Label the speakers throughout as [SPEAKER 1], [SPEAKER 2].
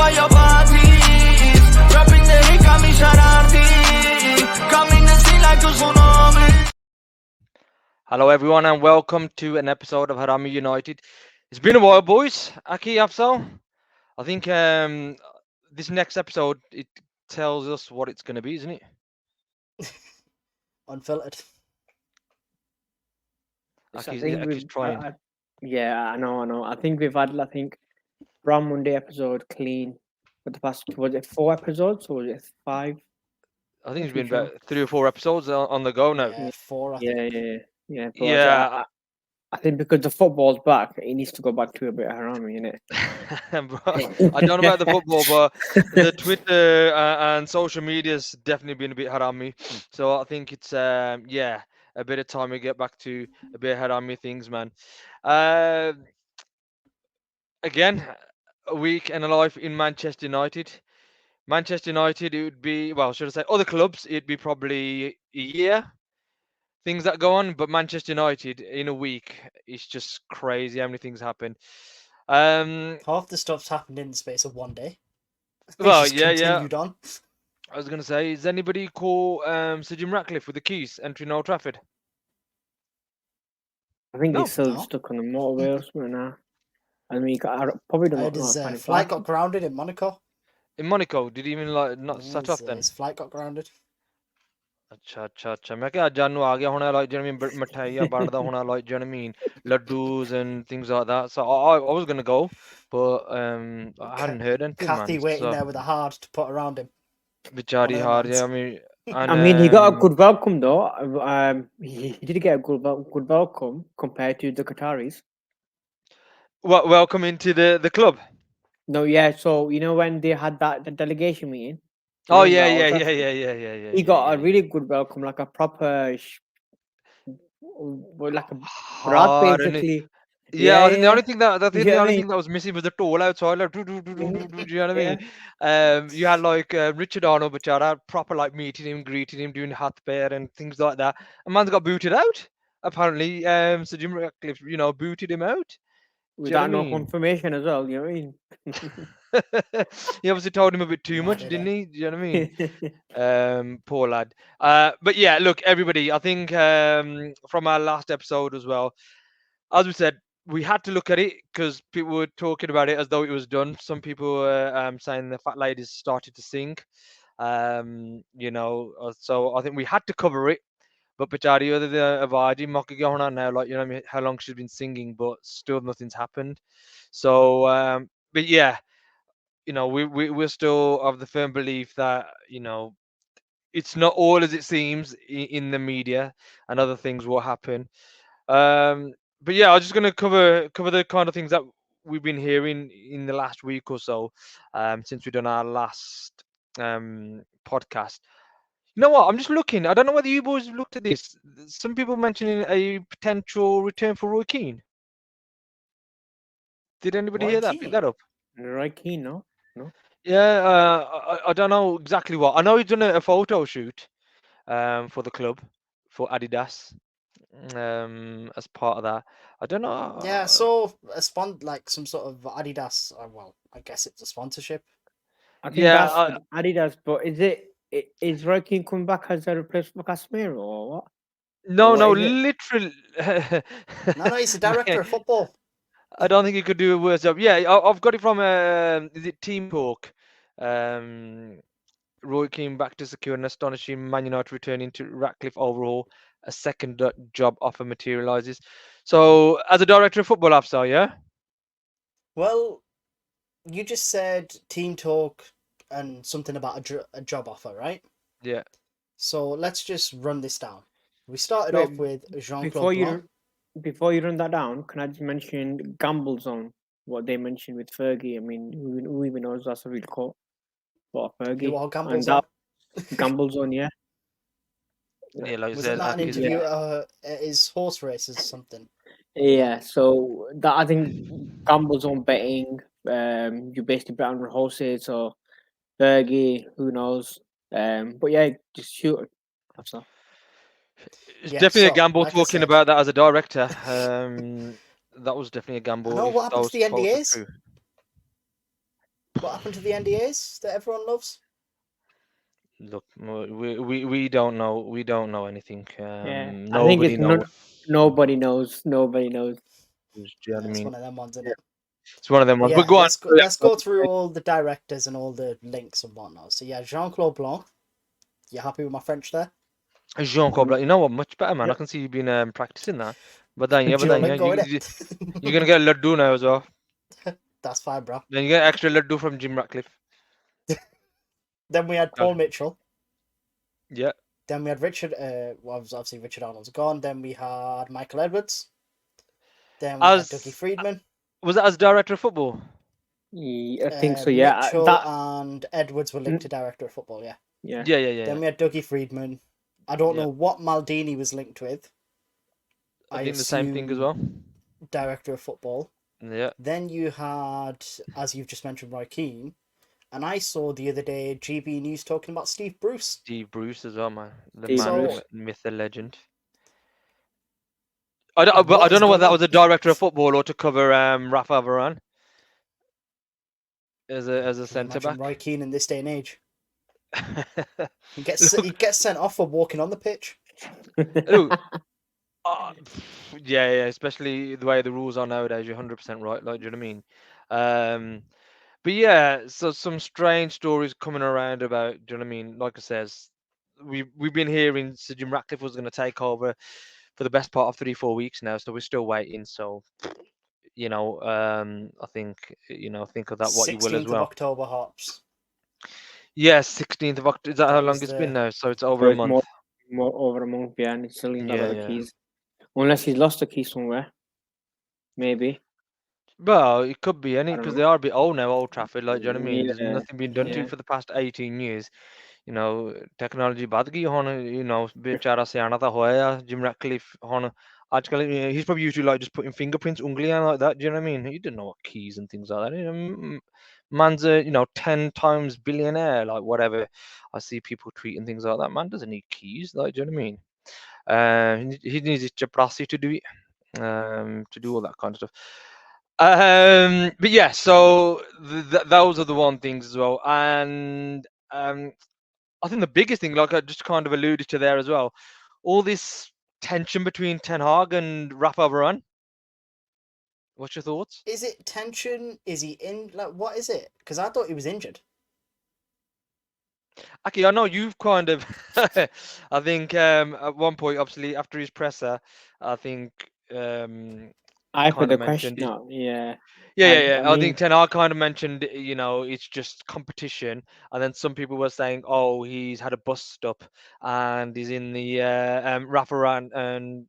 [SPEAKER 1] for your parties. Dropping the hit, got me shararti. Coming and sing like a tsunami.
[SPEAKER 2] Hello everyone and welcome to an episode of Haraami United. It's been a while, boys. Aki, Afsal. I think this next episode, it tells us what it's going to be, isn't it?
[SPEAKER 3] Unfiltered.
[SPEAKER 2] Aki's trying.
[SPEAKER 4] Yeah, I know. I think we've had, from Munde episode clean for the past, was it 4 episodes or was it 5?
[SPEAKER 2] I think it's been about 3 or 4 episodes on the go now.
[SPEAKER 3] Yeah, 4, I think.
[SPEAKER 4] Yeah. But
[SPEAKER 2] Yeah.
[SPEAKER 4] I think because the football's back, it needs to go back to a bit of Haraami, innit?
[SPEAKER 2] I don't know about the football, but the Twitter and social media's definitely been a bit Haraami. So I think it's a bit of time to get back to a bit of Haraami things, man. Again, a week and a life in Manchester United. Manchester United, it would be, well, should I say other clubs, it'd be probably a year, things that go on, but Manchester United in a week, it's just crazy how many things happen.
[SPEAKER 3] Half the stuff's happened in the space of one day.
[SPEAKER 2] Well,
[SPEAKER 3] It's just continued on.
[SPEAKER 2] I was going to say, is anybody call Sir Jim Ratcliffe with the keys entering Old Trafford?
[SPEAKER 4] I think he's still
[SPEAKER 3] No.
[SPEAKER 4] stuck on the motorway or something now. I mean, I probably don't know.
[SPEAKER 3] His flight got grounded in Monaco.
[SPEAKER 2] In Monaco, did he even not set off then?
[SPEAKER 3] His flight got grounded.
[SPEAKER 2] अच्छा मैं क्या जानू आ गया होना like, do you know what I mean, मिठाइयाँ बांटता होना like, do you know what I mean, laddus and things like that. So I was gonna go, but I hadn't heard anything,
[SPEAKER 3] Kathy
[SPEAKER 2] man.
[SPEAKER 3] waiting
[SPEAKER 2] So
[SPEAKER 3] there with a hard to put around him.
[SPEAKER 2] Bichari hard, yeah. I mean, and,
[SPEAKER 4] I mean, he got a good welcome though. He did get a good welcome compared to the Qataris.
[SPEAKER 2] welcome into the club.
[SPEAKER 4] No, yeah. So you know when they had the delegation meeting.
[SPEAKER 2] Oh
[SPEAKER 4] remember
[SPEAKER 2] yeah.
[SPEAKER 4] Old Trafford? He got a really good welcome, like a proper, like a brat
[SPEAKER 2] hard, and
[SPEAKER 4] basically.
[SPEAKER 2] Yeah, I think the only thing that
[SPEAKER 4] You know what I mean?
[SPEAKER 2] thing that was missing was the toll outside. Like, do you know what I mean?
[SPEAKER 4] Yeah.
[SPEAKER 2] You had like Richard Arnold, Bachara, proper like meeting him, greeting him, doing hat bear and things like that. And man's got booted out. Apparently, so Jim Ratcliffe, booted him out.
[SPEAKER 4] Without
[SPEAKER 2] know what I
[SPEAKER 4] no
[SPEAKER 2] mean?
[SPEAKER 4] confirmation as well. You know what I mean?
[SPEAKER 2] He obviously told him a bit too much,
[SPEAKER 3] did
[SPEAKER 2] didn't
[SPEAKER 3] he?
[SPEAKER 2] he? Do you know what I mean? Poor lad. But yeah, look, everybody. I think from our last episode as well, as we said, we had to look at it because people were talking about it as though it was done. Some people were saying the fat ladies started to sing. So I think we had to cover it. But Pachari, other than Avadi, Mokaga now, like, you know what I mean, how long she's been singing, but still nothing's happened. So, but yeah, we're still of the firm belief that, it's not all as it seems in the media, and other things will happen. But yeah, I was just going to cover the kind of things that we've been hearing in the last week or so, since we've done our last podcast. You know what? I'm just looking. I don't know whether you boys have looked at this. Some people mentioning a potential return for Roy Keane. Did anybody
[SPEAKER 3] Roy
[SPEAKER 2] hear that?
[SPEAKER 3] Keane?
[SPEAKER 2] Pick that up.
[SPEAKER 4] Right, Keane, no?
[SPEAKER 2] Yeah, I don't know exactly what. I know he's done a photo shoot for the club, for Adidas, as part of that. I don't know.
[SPEAKER 3] Yeah, so like some sort of Adidas. Well, I guess it's a sponsorship.
[SPEAKER 4] I think
[SPEAKER 2] Yeah,
[SPEAKER 4] that's Adidas, but is Roy Keane coming back as a replacement for Casemiro or what?
[SPEAKER 2] No,
[SPEAKER 3] What is it?
[SPEAKER 2] literally.
[SPEAKER 3] No, he's the director of football.
[SPEAKER 2] I don't think he could do a worse job. Yeah, I've got it from is it Team Talk? Roy Keane back to secure an astonishing Man United returning to Ratcliffe overhaul. A second job offer materialises. So, as a director of football, Afsar, yeah.
[SPEAKER 3] Well, you just said team talk and something about a job offer, right?
[SPEAKER 2] Yeah.
[SPEAKER 3] So let's just run this down. We started
[SPEAKER 4] Wait,
[SPEAKER 3] off with Jean-Claude
[SPEAKER 4] Before
[SPEAKER 3] Blanc.
[SPEAKER 4] you run that down, can I just mention Gamble Zone? What they mentioned with Fergie. I mean, who even knows that's a real quote? What Fergie?
[SPEAKER 3] What Gamble
[SPEAKER 4] And
[SPEAKER 3] Zone?
[SPEAKER 4] Gamble Zone, yeah.
[SPEAKER 2] Yeah, like you
[SPEAKER 3] Was
[SPEAKER 2] said,
[SPEAKER 3] it not an
[SPEAKER 2] Aki's-
[SPEAKER 3] interview at his horse races or something?
[SPEAKER 4] Yeah, so that I think Gamble's on betting. You basically bet on horses or Fergie, who knows? But yeah, just shoot it. That's all.
[SPEAKER 2] It's
[SPEAKER 3] Yeah,
[SPEAKER 2] definitely a
[SPEAKER 3] so,
[SPEAKER 2] gamble
[SPEAKER 3] like I
[SPEAKER 2] talking
[SPEAKER 3] said-
[SPEAKER 2] about that as a director. That was definitely a gamble.
[SPEAKER 3] I know,
[SPEAKER 2] if
[SPEAKER 3] what happens
[SPEAKER 2] those
[SPEAKER 3] to the
[SPEAKER 2] quotes are
[SPEAKER 3] NDAs?
[SPEAKER 2] true.
[SPEAKER 3] What happened to the NDAs that everyone loves?
[SPEAKER 2] Look, we don't know. We don't know anything.
[SPEAKER 4] Yeah, I think
[SPEAKER 2] Nobody
[SPEAKER 4] it's
[SPEAKER 2] knows.
[SPEAKER 4] nobody knows. Nobody knows.
[SPEAKER 2] Do you know what I
[SPEAKER 3] It's
[SPEAKER 2] mean?
[SPEAKER 3] one of them ones, isn't it?
[SPEAKER 2] It's one of them
[SPEAKER 3] But
[SPEAKER 2] ones.
[SPEAKER 3] yeah,
[SPEAKER 2] But go on.
[SPEAKER 3] let's go through all the directors and all the links and whatnot. So yeah, Jean-Claude Blanc. You happy with my French there?
[SPEAKER 2] Jean-Claude Blanc. You know what? Much better, man. I
[SPEAKER 4] Yep.
[SPEAKER 2] can see you've been practicing that. But then, yeah,
[SPEAKER 3] Duolingo,
[SPEAKER 2] you,
[SPEAKER 3] innit?
[SPEAKER 2] you're gonna get a laddu now as well.
[SPEAKER 3] That's fine, bro.
[SPEAKER 2] Then you get extra laddu from Jim Ratcliffe.
[SPEAKER 3] Then we had Paul Mitchell.
[SPEAKER 2] Yeah.
[SPEAKER 3] Then we had Richard. Well, obviously Richard Arnold's gone. Then we had Michael Edwards. Then we had Dougie Friedman.
[SPEAKER 2] Was that as director of football?
[SPEAKER 4] I think so. Yeah,
[SPEAKER 3] Mitchell and Edwards were linked to director of football. Yeah.
[SPEAKER 4] Yeah.
[SPEAKER 3] Then we had Dougie Friedman. I don't know what Maldini was linked with.
[SPEAKER 2] I think the same thing as well.
[SPEAKER 3] Director of football.
[SPEAKER 2] Yeah.
[SPEAKER 3] Then you had, as you've just mentioned, Roy Keane. And I saw the other day GB News talking about Steve Bruce.
[SPEAKER 2] Steve Bruce as well, man. The
[SPEAKER 4] Steve
[SPEAKER 2] man,
[SPEAKER 4] Bruce.
[SPEAKER 2] myth, the legend. I don't know whether that was a director of football or to cover Rafa Varane as a centre back.
[SPEAKER 3] Roy Keane in this day and age. He gets sent off for walking on the pitch.
[SPEAKER 2] Look, yeah, especially the way the rules are nowadays. You're 100% right. Like, do you know what I mean? But yeah, so some strange stories coming around about. Do you know what I mean? Like I says, we've been hearing Sir Jim Ratcliffe was going to take over for the best part of 3-4 weeks now, so we're still waiting. So, I think think of that what you will as
[SPEAKER 3] 16th
[SPEAKER 2] well.
[SPEAKER 3] of October, Hops.
[SPEAKER 2] Yes, 16th of October. Is that how long it's been now? So it's over a month.
[SPEAKER 4] More over a month, yeah, and he's still ain't got the keys.
[SPEAKER 2] Yeah.
[SPEAKER 4] Unless he's lost the keys somewhere. Maybe.
[SPEAKER 2] Well, it could be any
[SPEAKER 4] I don't
[SPEAKER 2] because
[SPEAKER 4] know.
[SPEAKER 2] they are a bit old now, Old Trafford. Like, do you know what I mean? There's
[SPEAKER 4] Yeah,
[SPEAKER 2] nothing been done to it for the past 18 years. Technology bad गई होना, बेचारा सियाना था होया Jim Ratcliffe होना आजकल he's probably usually like just putting fingerprints उंगलियां like that. Do you know what I mean? He didn't know what keys and things like that. Man's a 10 times billionaire, like whatever. I see people tweeting things like that. Man doesn't need keys, like, do you know what I mean? He needs his chaprasi to do it, to do all that kind of stuff. But yeah, so those are the one things as well, and I think the biggest thing, like I just kind of alluded to there as well, all this tension between Ten Hag and Rafa Varane. What's your thoughts?
[SPEAKER 3] Is it tension? Is he in? Like, what is it? Because I thought he was injured.
[SPEAKER 2] Aki, I know you've kind of, I think at one point, obviously after his presser, I think
[SPEAKER 4] I put the question out. Yeah.
[SPEAKER 2] I think Ten Hag kind of mentioned, it's just competition, and then some people were saying, oh, he's had a bust up, and he's in the Rafa Varane and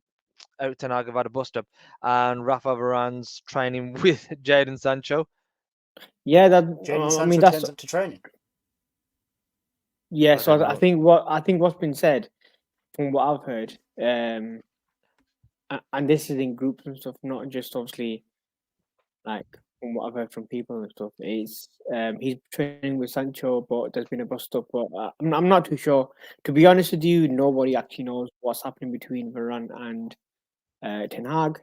[SPEAKER 2] Ten Hag have had a bust up, and Rafa Varane's training with Jadon Sancho.
[SPEAKER 4] Yeah,
[SPEAKER 3] Jadon Sancho turns up to training.
[SPEAKER 4] Yeah, so I think what's been said, from what I've heard, and this is in groups and stuff, not just obviously like from what I've heard from people and stuff, is he's training with Sancho, but there's been a bust up. But I'm not too sure. To be honest with you, nobody actually knows what's happening between Varane and Ten Hag.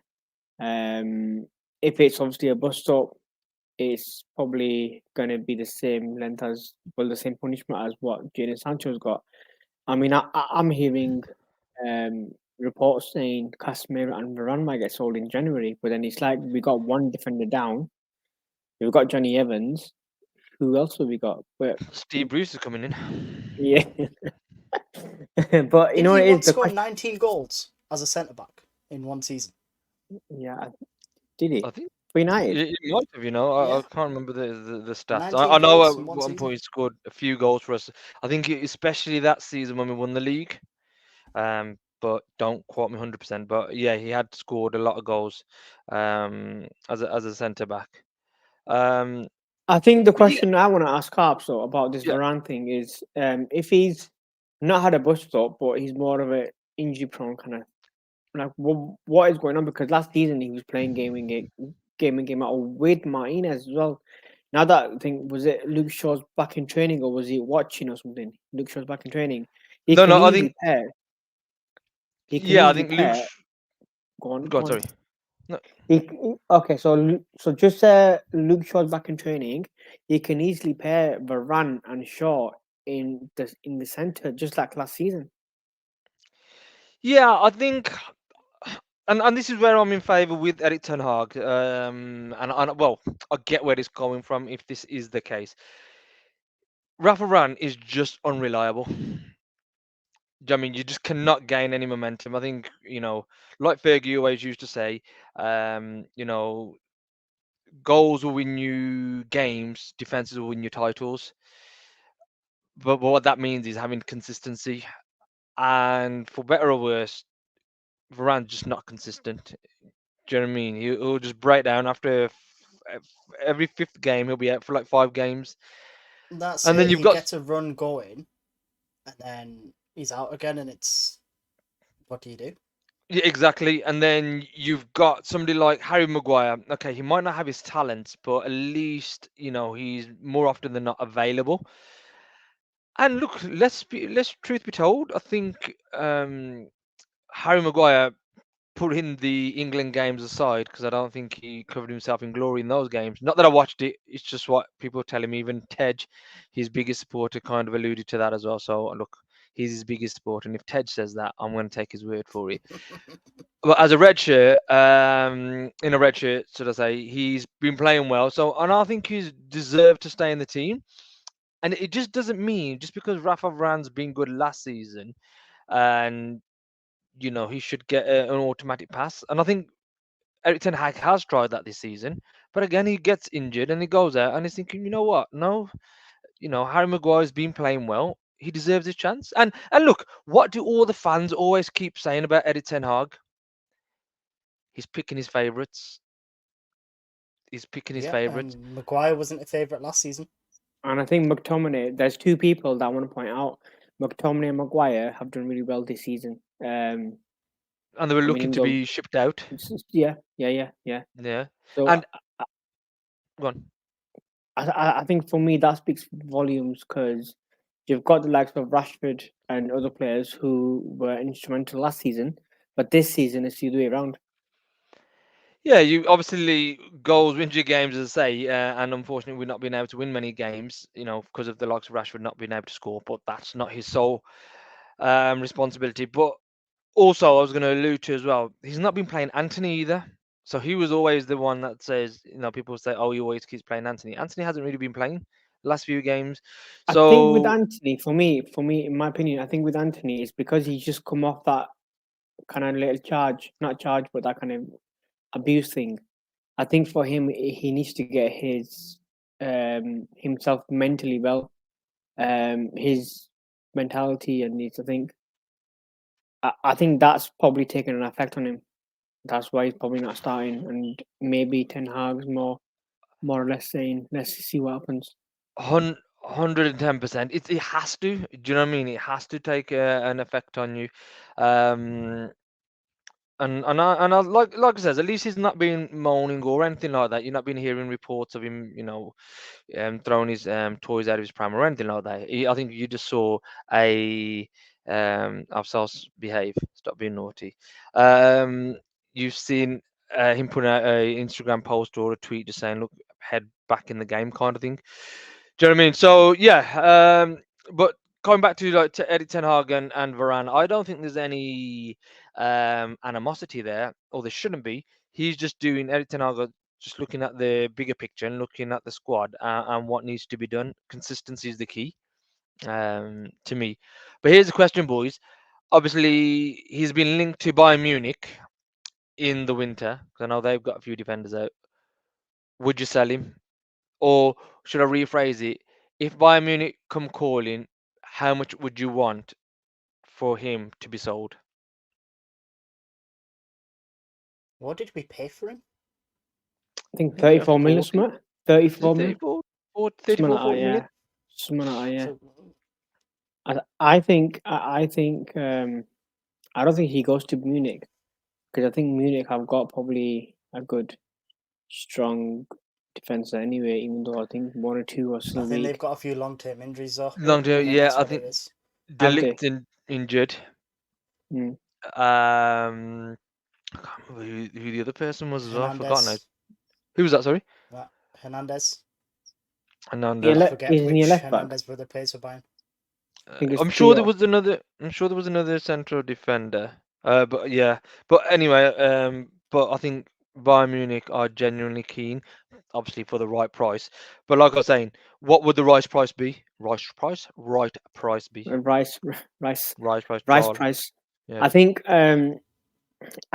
[SPEAKER 4] If it's obviously a bust up, it's probably going to be the same length as, well, the same punishment as what Jadon Sancho's got. I mean, I'm hearing reports saying Casemiro and Varane might get sold in January, but then it's like we got one defender down. We've got Johnny Evans. Who else have we got?
[SPEAKER 2] Steve Bruce is coming in.
[SPEAKER 4] Yeah. But
[SPEAKER 3] Did he once score 19 goals as a centre back in one season?
[SPEAKER 4] Yeah, did he?
[SPEAKER 2] I think
[SPEAKER 4] for United.
[SPEAKER 2] He might have, I can't remember the stats.
[SPEAKER 3] 19
[SPEAKER 2] I know
[SPEAKER 3] goals
[SPEAKER 2] at
[SPEAKER 3] in
[SPEAKER 2] one
[SPEAKER 3] one
[SPEAKER 2] point he scored a few goals for us. I think especially that season when we won the league. But don't quote me 100%. But yeah, he had scored a lot of goals as a centre back.
[SPEAKER 4] I think the question I want to ask Harps about this Varane thing is, if he's not had a bust up, but he's more of a injury prone kind of, like, what is going on? Because last season he was playing game in out with Martinez as well. Now that thing, was it Luke Shaw's back in training, or was he watching or something? Luke Shaw's back in training. I think.
[SPEAKER 2] I think Luke.
[SPEAKER 4] Go on.
[SPEAKER 2] Sorry.
[SPEAKER 4] Okay, so just Luke Shaw's back in training. He can easily pair Varane and Shaw in the center, just like last season.
[SPEAKER 2] Yeah, I think, and this is where I'm in favour with Eric Ten Hag. And well, I get where it's coming from if this is the case. Rafa Varane is just unreliable. I mean, you just cannot gain any momentum. I think, like Fergie always used to say, you know, goals will win you games, defenses will win you titles. But what that means is having consistency. And for better or worse, Varane's just not consistent. Do you know what I mean? He'll just break down after every fifth game. He'll be out for like 5 games,
[SPEAKER 3] That's
[SPEAKER 2] and then
[SPEAKER 3] it.
[SPEAKER 2] you've
[SPEAKER 3] He
[SPEAKER 2] got
[SPEAKER 3] gets a run going, and then he's out again, and it's what do you do?
[SPEAKER 2] yeah, exactly. And then you've got somebody like Harry Maguire. Okay, he might not have his talents, but at least he's more often than not available. And look, let's truth be told, I think Harry Maguire, putting the England games aside, because I don't think he covered himself in glory in those games. Not that I watched it, it's just what people are telling me. Even Tej, his biggest supporter, kind of alluded to that as well. So look, he's his biggest supporter, and if Tej says that, I'm going to take his word for it. But as a red shirt, in a red shirt, should I say, he's been playing well. So, and I think he's deserved to stay in the team. And it just doesn't mean just because Rafa Varane's been good last season, and he should get an automatic pass. And I think Eric Ten Hag has tried that this season, but again he gets injured and he goes out and he's thinking, you know what? No, Harry Maguire's been playing well. He deserves his chance. And look, what do all the fans always keep saying about Eric Ten Hag? He's picking his favourites. He's picking his
[SPEAKER 3] Yeah,
[SPEAKER 2] favourites.
[SPEAKER 3] and Maguire wasn't a favourite last season.
[SPEAKER 4] And I think McTominay, there's two people that I want to point out. McTominay and Maguire have done really well this season.
[SPEAKER 2] And they were looking to
[SPEAKER 4] England,
[SPEAKER 2] be shipped out.
[SPEAKER 4] yeah.
[SPEAKER 2] Yeah.
[SPEAKER 4] So
[SPEAKER 2] And go on.
[SPEAKER 4] I think for me that speaks volumes because you've got the likes of Rashford and other players who were instrumental last season, but this season it's the other way around.
[SPEAKER 2] Yeah, you obviously goals win you games, as I say, and unfortunately we've not been able to win many games, because of the likes of Rashford not being able to score. But that's not his sole responsibility. But also, I was going to allude to as well, he's not been playing Anthony either. So he was always the one that says, people say, oh, he always keeps playing Anthony. Anthony hasn't really been playing the last few games.
[SPEAKER 4] I think with
[SPEAKER 2] So
[SPEAKER 4] Anthony, for me, in my opinion, I think with Anthony it's because he's just come off that kind of little not charge, but that kind of abuse thing. I think for him, he needs to get his himself mentally well, his mentality, and needs. I think that's probably taken an effect on him. That's why he's probably not starting, and maybe Ten Hag's more or less saying, "Let's see what happens."
[SPEAKER 2] 110%. It has to. Do you know what I mean? It has to take an effect on you. Um, and I like I says, at least he's not been moaning or anything like that. You're not been hearing reports of him, throwing his toys out of his pram or anything like that. I think you just saw a ourselves behave, stop being naughty. You've seen him put out a Instagram post or a tweet just saying, "Look, head back in the game," kind of thing. Do you know what I mean? So yeah, but going back to like to Eddie Ten Hag and Varane, I don't think there's any animosity there, or there shouldn't be. He's just doing Eddie Ten Hag, just looking at the bigger picture and looking at the squad and what needs to be done. Consistency is the key to me. But here's the question, boys. Obviously, he's been linked to Bayern Munich in the winter because I know they've got a few defenders out. Would you sell him? Or should I rephrase it? If Bayern Munich come calling, how much would you want for him to be sold?
[SPEAKER 3] What did we pay for him?
[SPEAKER 4] I think
[SPEAKER 2] I think
[SPEAKER 4] 34 million,
[SPEAKER 2] 40.
[SPEAKER 4] something. 34 million,
[SPEAKER 2] 34 or
[SPEAKER 4] something
[SPEAKER 2] 34,
[SPEAKER 4] like that.
[SPEAKER 2] 40 million?
[SPEAKER 4] Yeah, something like that. Yeah.
[SPEAKER 3] So,
[SPEAKER 4] I think I don't think he goes to Munich because I think Munich have got probably a good, strong defense anyway. Even though I think one or two are
[SPEAKER 3] I
[SPEAKER 4] still
[SPEAKER 3] think they've
[SPEAKER 4] weak.
[SPEAKER 3] got a few long-term injuries though.
[SPEAKER 2] Long term,
[SPEAKER 3] Munich,
[SPEAKER 2] yeah.
[SPEAKER 3] that's
[SPEAKER 2] I
[SPEAKER 3] what it
[SPEAKER 2] think
[SPEAKER 3] is.
[SPEAKER 4] Have they?
[SPEAKER 2] Delict injured.
[SPEAKER 4] Mm.
[SPEAKER 2] Um, I can't remember who the other person was as well. I've forgotten now.
[SPEAKER 3] Hernandez.
[SPEAKER 2] Who was that? Sorry,
[SPEAKER 3] Hernandez.
[SPEAKER 2] Hernandez.
[SPEAKER 3] I forget
[SPEAKER 4] Is he a
[SPEAKER 3] which
[SPEAKER 4] left back?
[SPEAKER 3] Hernandez brother plays for Bayern.
[SPEAKER 4] think it's
[SPEAKER 2] I'm sure there
[SPEAKER 4] Theo.
[SPEAKER 2] was another. I'm sure there was another central defender. But yeah. But anyway, but I think Bayern Munich are genuinely keen, obviously for the right price. But like I was saying, what would the right price be? Right price be?
[SPEAKER 4] Rice,
[SPEAKER 2] Right price,
[SPEAKER 4] Rice
[SPEAKER 2] Charles.
[SPEAKER 4] price.
[SPEAKER 2] Yeah.
[SPEAKER 4] I think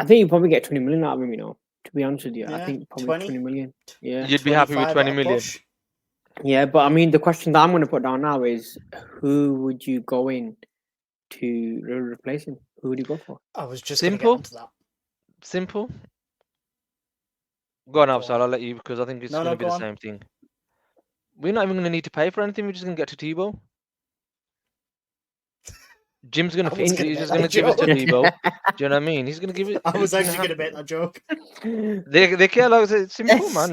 [SPEAKER 4] you probably get 20 million out of him. You know, to be honest with you, I
[SPEAKER 3] Yeah,
[SPEAKER 4] think probably
[SPEAKER 3] 20.
[SPEAKER 4] 20 million. Yeah,
[SPEAKER 2] You'd be happy with
[SPEAKER 3] 25
[SPEAKER 2] 20
[SPEAKER 3] at a
[SPEAKER 2] million.
[SPEAKER 3] push.
[SPEAKER 4] yeah. But I mean, the question that I'm going to put down now is, who would you go in to replace him? Who would you go for?
[SPEAKER 3] I was just going to get
[SPEAKER 2] Simple.
[SPEAKER 3] onto that.
[SPEAKER 2] Simple. Go on,
[SPEAKER 3] Go
[SPEAKER 2] Absal.
[SPEAKER 3] on.
[SPEAKER 2] I'll let you because I think it's
[SPEAKER 3] No,
[SPEAKER 2] going
[SPEAKER 3] no,
[SPEAKER 2] to be
[SPEAKER 3] go
[SPEAKER 2] the
[SPEAKER 3] on.
[SPEAKER 2] same thing. We're not even going to need to pay for anything. We're just going to get to Tebow. Jim's going to
[SPEAKER 3] I was
[SPEAKER 2] fix it.
[SPEAKER 3] gonna
[SPEAKER 2] He's
[SPEAKER 3] make
[SPEAKER 2] just
[SPEAKER 3] that
[SPEAKER 2] going to give it to
[SPEAKER 3] joke.
[SPEAKER 2] Tebow. Do you know what I mean? He's going to give it.
[SPEAKER 3] I was
[SPEAKER 2] he's
[SPEAKER 3] actually
[SPEAKER 2] gonna
[SPEAKER 3] going to make that joke.
[SPEAKER 2] They care like it's simple, man.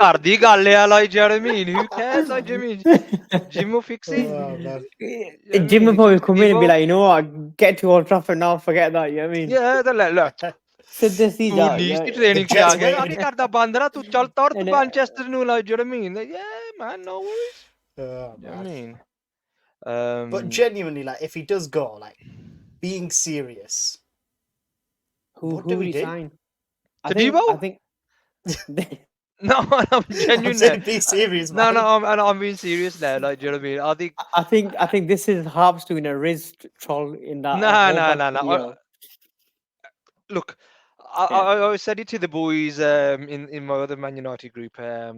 [SPEAKER 2] ਘਰ ਦੀ ਗੱਲ ਆ, like, do you know what I mean? Who cares? Like, do you know what I mean? Jim will fix it.
[SPEAKER 3] Oh, man.
[SPEAKER 2] Do you know what I
[SPEAKER 4] Jim
[SPEAKER 2] mean?
[SPEAKER 4] will
[SPEAKER 2] It's
[SPEAKER 4] probably
[SPEAKER 2] up to
[SPEAKER 4] come in and be
[SPEAKER 2] Tebow.
[SPEAKER 4] like, you know what, get to Old Trafford now, forget that. You know what I mean?
[SPEAKER 2] Yeah, they're like, look.
[SPEAKER 4] Siddha si
[SPEAKER 2] ਤੂੰ
[SPEAKER 4] jao,
[SPEAKER 2] niece
[SPEAKER 4] yeah.
[SPEAKER 2] ਦੀ training ਤੇ
[SPEAKER 3] Jets
[SPEAKER 2] ਆ ਗਿਆ ਆ
[SPEAKER 3] waiting.
[SPEAKER 2] ਕੀ ਕਰਦਾ ਬਾਂਦਰਾ ਤੂੰ ਚੱਲ ਤੁਰ ਤੂੰ
[SPEAKER 4] And,
[SPEAKER 2] ਮੈਨਚੈਸਟਰ ਨੂੰ like, do you know what I mean? Like, yeah, man, no worries.
[SPEAKER 3] Oh,
[SPEAKER 2] Do you know what I
[SPEAKER 3] man.
[SPEAKER 2] mean?
[SPEAKER 3] But genuinely, like, if he does go, like, being serious,
[SPEAKER 4] who
[SPEAKER 3] what do we
[SPEAKER 4] would he
[SPEAKER 3] do?
[SPEAKER 4] sign?
[SPEAKER 2] To Tebow?
[SPEAKER 4] I think
[SPEAKER 2] No, I'm genuine
[SPEAKER 3] I'm
[SPEAKER 2] there.
[SPEAKER 3] saying be serious,
[SPEAKER 2] No,
[SPEAKER 3] man.
[SPEAKER 2] I'm being serious now. Like, do you know what I mean? I think
[SPEAKER 4] I think this is Harps doing a Riz troll in that
[SPEAKER 2] no.
[SPEAKER 4] Hobart video.
[SPEAKER 2] Look,
[SPEAKER 4] Yeah.
[SPEAKER 2] I said it to the boys in my other Man United group. I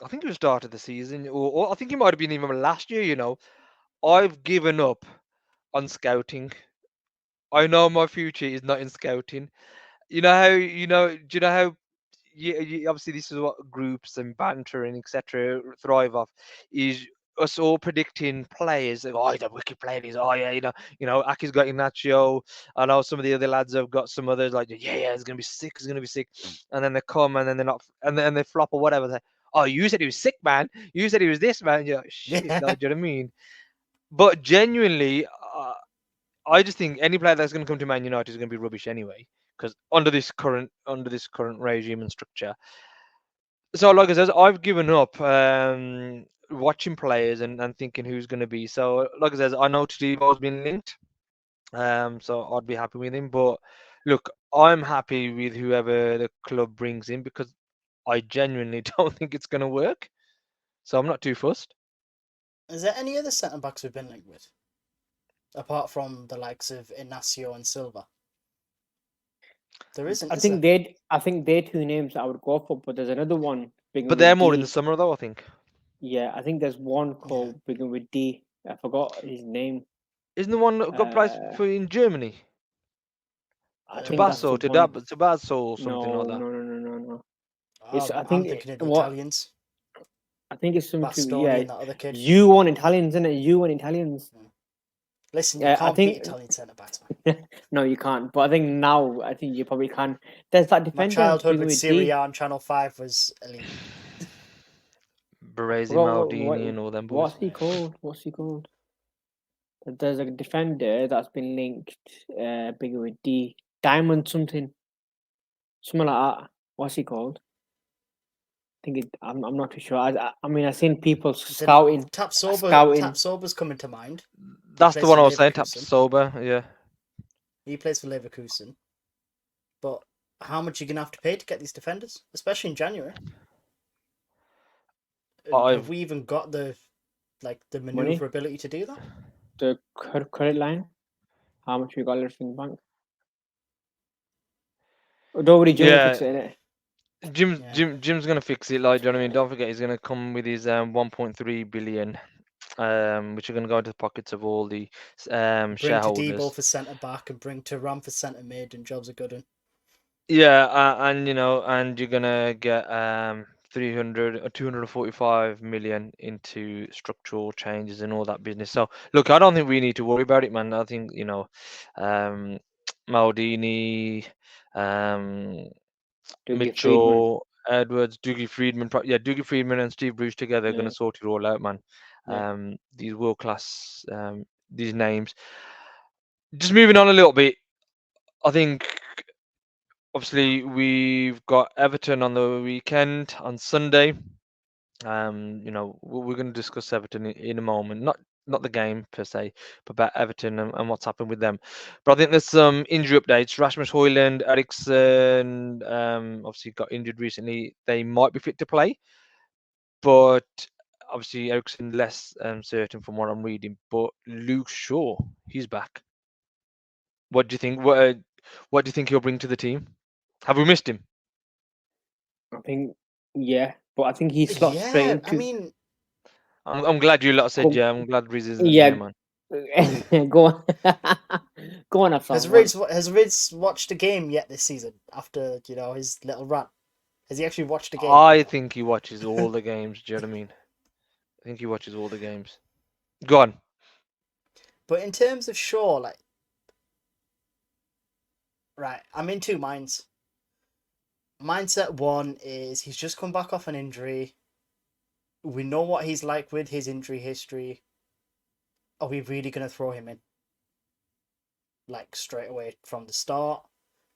[SPEAKER 2] think it was start of the season, or I think it might have been even last year. You know, I've given up on scouting. I know my future is not in scouting. You know how do you know how obviously this is what groups and banter and etc. thrive off is us all predicting players. Like, oh, he's a wicked player. He's yeah, Aki's got Ignacio. I know some of the other lads have got some others like yeah, it's gonna be sick. It's gonna be sick. And then they come and then they're not, and then they flop or whatever. They, oh, you said he was sick, man. You said he was this, man. You're like, shit.
[SPEAKER 3] Yeah.
[SPEAKER 2] Like, do you know what I mean? But genuinely, I just think any player that's going to come to Man United is going to be rubbish anyway, because under this current regime and structure. So, like I said, I've given up watching players and thinking who's going to be. So, like I said, I know Tebow's been linked, so I'd be happy with him. But look, I'm happy with whoever the club brings in because I genuinely don't think it's going to work. So I'm not too fussed.
[SPEAKER 3] Is there any other centre backs we've been linked with? Apart from the likes of Ignacio and Silva? There isn't.
[SPEAKER 4] I
[SPEAKER 3] is
[SPEAKER 4] think
[SPEAKER 3] there?
[SPEAKER 4] they're two names I would go for, but there's another one.
[SPEAKER 2] But they're more in the summer, though, I think.
[SPEAKER 4] Yeah, I think there's one called begin with D. I forgot his name.
[SPEAKER 2] Isn't the one that got plays for in Germany?
[SPEAKER 4] I think that's the
[SPEAKER 2] Tabasso,
[SPEAKER 4] one.
[SPEAKER 2] Tabasso or something
[SPEAKER 4] No,
[SPEAKER 2] like that.
[SPEAKER 4] no.
[SPEAKER 3] Oh,
[SPEAKER 4] It's- I
[SPEAKER 3] I'm
[SPEAKER 4] think
[SPEAKER 3] thinking of the
[SPEAKER 4] what-
[SPEAKER 3] Italians.
[SPEAKER 4] I think it's something.
[SPEAKER 3] Bastoni
[SPEAKER 4] Yeah,
[SPEAKER 3] and that other kid.
[SPEAKER 4] you want Italians, isn't it? You want Italians.
[SPEAKER 3] Listen, you
[SPEAKER 4] Yeah, I
[SPEAKER 3] can't
[SPEAKER 4] think-
[SPEAKER 3] beat Italian centre backs, man.
[SPEAKER 4] No, you can't. But I think now, I think you probably can. There's that
[SPEAKER 3] My
[SPEAKER 4] defender.
[SPEAKER 3] childhood
[SPEAKER 4] begin
[SPEAKER 3] with
[SPEAKER 4] with
[SPEAKER 3] Serie
[SPEAKER 4] D.
[SPEAKER 3] A on Channel 5 was elite.
[SPEAKER 2] Baresi,
[SPEAKER 4] What-
[SPEAKER 2] Maldini, and all them boys.
[SPEAKER 4] What's he called? There's a defender that's been linked, bigger with D. Diamond something. Something like that. What's he called? I'm not too sure. I mean, I've seen people scouting.
[SPEAKER 3] Tapsoba's coming to mind.
[SPEAKER 2] That's
[SPEAKER 3] plays
[SPEAKER 2] the one
[SPEAKER 3] for
[SPEAKER 2] I was saying.
[SPEAKER 3] Leverkusen.
[SPEAKER 2] Tapsoba, yeah.
[SPEAKER 3] He plays for Leverkusen. But how much are you going to have to pay to get these defenders? Especially in January. Have we even got the maneuverability to do that?
[SPEAKER 4] The credit line. How much we got left in the bank? Don't worry, Jim will fix it, innit?
[SPEAKER 2] Jim's gonna fix it. Like, do you know what I mean? Don't forget, he's gonna come with his 1.3 billion, which are gonna go into the pockets of all the
[SPEAKER 3] Bring
[SPEAKER 2] shareholders.
[SPEAKER 3] to Debo for centre back and bring to Ram for centre mid, and jobs are good. Un.
[SPEAKER 2] Yeah, and and you're gonna get 300 or 245 million into structural changes and all that business. So look, I don't think we need to worry about it, man. I think Maldini, Mitchell, Edwards, Dougie Friedman. Dougie Friedman and Steve Bruce together are going to sort it all out, man.
[SPEAKER 4] Yeah.
[SPEAKER 2] These world class, these names. Just moving on a little bit, I think obviously we've got Everton on the weekend on Sunday. We're going to discuss Everton in a moment. Not the game per se, but about Everton and what's happened with them. But I think there's some injury updates. Rasmus Højlund, Eriksen, obviously got injured recently. They might be fit to play, but obviously Eriksen less certain from what I'm reading. But Luke Shaw, he's back. What do you think? What do you think he'll bring to the team? Have we missed him?
[SPEAKER 4] I think, yeah, but I think he slots straight
[SPEAKER 3] Yeah,
[SPEAKER 4] into.
[SPEAKER 3] I mean,
[SPEAKER 2] I'm glad you lot said
[SPEAKER 4] Go-
[SPEAKER 2] yeah. I'm glad Riz isn't
[SPEAKER 4] yeah,
[SPEAKER 2] here, man.
[SPEAKER 4] go on, go on,
[SPEAKER 3] has
[SPEAKER 4] Afsal.
[SPEAKER 3] Riz watched a game yet this season after his little rant? Has he actually watched a game?
[SPEAKER 2] I think he watches all the games. Do you know what I mean? I think he watches all the games. Go on.
[SPEAKER 3] But in terms of Shaw, like, right, I'm in two minds. Mindset one is he's just come back off an injury. We know what he's like with his injury history. Are we really going to throw him in? Like, straight away from the start?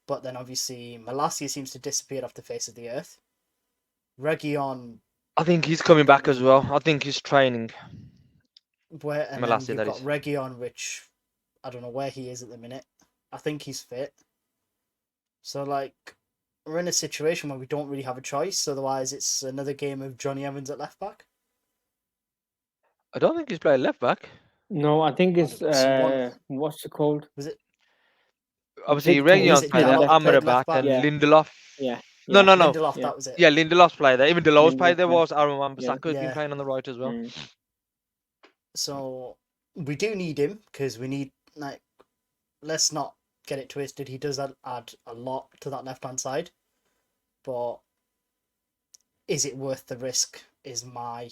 [SPEAKER 3] But then obviously Malacia seems to disappear off the face of the earth. Reguilon,
[SPEAKER 2] I think he's coming back as well. I think he's training.
[SPEAKER 3] and
[SPEAKER 2] Malacia,
[SPEAKER 3] then you've
[SPEAKER 2] that
[SPEAKER 3] got
[SPEAKER 2] is.
[SPEAKER 3] Reguilon, which I don't know where he is at the minute. I think he's fit. So, like, we're in a situation where we don't really have a choice. Otherwise, it's another game of Johnny Evans at left back.
[SPEAKER 2] I don't think he's playing left back.
[SPEAKER 4] No, I think
[SPEAKER 3] I
[SPEAKER 4] it's
[SPEAKER 3] don't know, someone
[SPEAKER 4] what's it called?
[SPEAKER 3] was it?
[SPEAKER 2] Obviously,
[SPEAKER 4] Victor.
[SPEAKER 2] Reguilon's
[SPEAKER 3] it
[SPEAKER 2] played there.
[SPEAKER 3] Lindelof
[SPEAKER 4] left.
[SPEAKER 3] played
[SPEAKER 2] Amrabat
[SPEAKER 3] left back?
[SPEAKER 2] and
[SPEAKER 4] Yeah,
[SPEAKER 2] Lindelof.
[SPEAKER 4] yeah,
[SPEAKER 2] No,
[SPEAKER 4] yeah,
[SPEAKER 2] no, no.
[SPEAKER 3] Lindelof,
[SPEAKER 4] yeah.
[SPEAKER 3] that was it.
[SPEAKER 2] Yeah, Lindelof's played there. Even Delo's played
[SPEAKER 4] Lindelof,
[SPEAKER 2] there.
[SPEAKER 4] yeah.
[SPEAKER 2] Was Aaron
[SPEAKER 4] Yeah.
[SPEAKER 2] Wan-Bissaka's been
[SPEAKER 3] Yeah.
[SPEAKER 2] playing on the right as well.
[SPEAKER 4] Mm.
[SPEAKER 3] So we do need him because we need, like, let's not get it twisted. He does add a lot to that left hand side, but is it worth the risk? Is my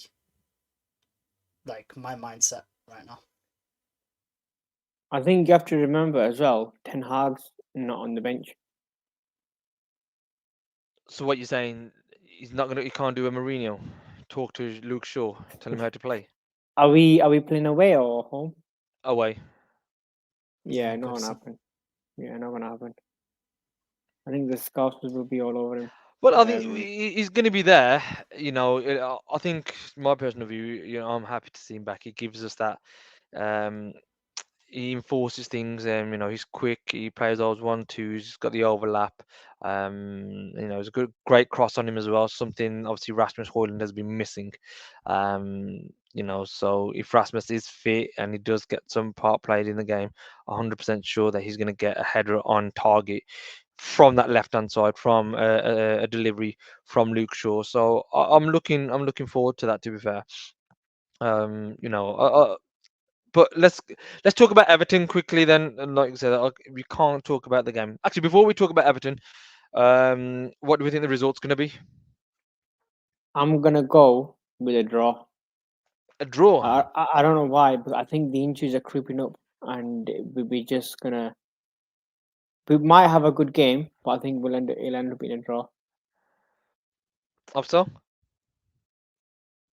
[SPEAKER 3] mindset right now.
[SPEAKER 4] I think you have to remember as well, Ten Hag's not on the bench.
[SPEAKER 2] So what you're saying? He's not gonna. He can't do a Mourinho. Talk to Luke Shaw. Tell him how to play.
[SPEAKER 4] Are we playing away or home?
[SPEAKER 2] Away.
[SPEAKER 4] Yeah,
[SPEAKER 3] Oh,
[SPEAKER 4] not gonna
[SPEAKER 3] Goodison.
[SPEAKER 4] happen. Yeah, not gonna happen. I think the scouts will be all over him.
[SPEAKER 2] Well, I think
[SPEAKER 4] Um,
[SPEAKER 2] he's going to be there. I think my personal view. I'm happy to see him back. He gives us that. Um, he enforces things. He's quick. He plays those 1-2s. He's got the overlap. There's a great cross on him as well. Something obviously Rasmus Højlund has been missing. So if Rasmus is fit and he does get some part played in the game, 100% sure that he's going to get a header on target from that left hand side, from a delivery from Luke Shaw. So I'm looking forward to that. To be fair, but let's talk about Everton quickly then. And like I said, we can't talk about the game. Actually, before we talk about Everton, what do we think the result's going to be?
[SPEAKER 4] I'm gonna go with a draw.
[SPEAKER 2] A draw.
[SPEAKER 4] I don't know why, but I think the injuries are creeping up, and we're just gonna. We might have a good game, but I think it'll end up being a draw.
[SPEAKER 2] After?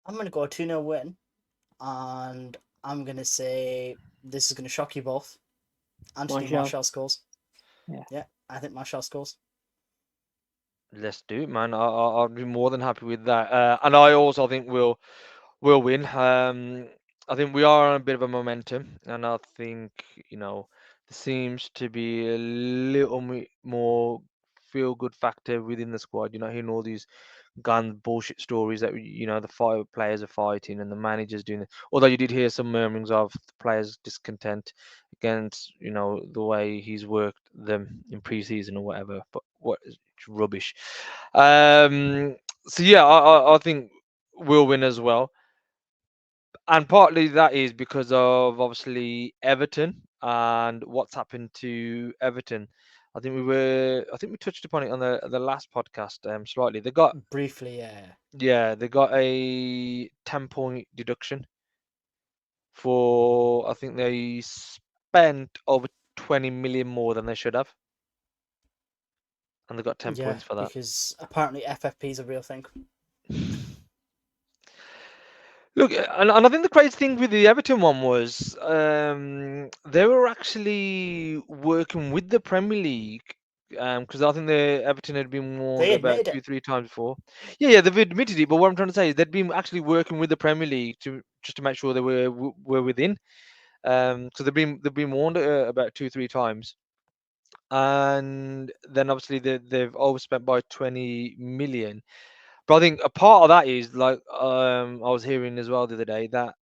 [SPEAKER 3] I'm gonna go 2-0 win, and I'm gonna say this is gonna shock you both. Anthony Martial scores. Yeah, I think Martial scores.
[SPEAKER 2] Let's do it, man. I'll be more than happy with that. And I also think we'll win. I think we are on a bit of a momentum, and I think there seems to be a little more feel good factor within the squad. You're not hearing all these gun bullshit stories that the players are fighting and the managers doing it. Although you did hear some murmurings of the players' discontent against the way he's worked them in pre-season or whatever. But what is rubbish. So yeah, I think we'll win as well. And partly that is because of obviously Everton and what's happened to Everton. I think we touched upon it on the last podcast slightly. They got
[SPEAKER 3] briefly, yeah.
[SPEAKER 2] Yeah, they got a 10-point deduction for, I think they spent over 20 million more than they should have. And they got 10 points for that.
[SPEAKER 3] Because apparently FFP is a real thing.
[SPEAKER 2] Look, and I think the crazy thing with the Everton one was they were actually working with the Premier League because I think the Everton had been warned
[SPEAKER 3] They
[SPEAKER 2] about
[SPEAKER 3] admitted it.
[SPEAKER 2] 2-3 times before. Yeah, they've admitted it. But what I'm trying to say is they'd been actually working with the Premier League to just to make sure they were within. So they've been warned about 2-3 times, and then obviously they've overspent by 20 million. But I think a part of that is like I was hearing as well the other day that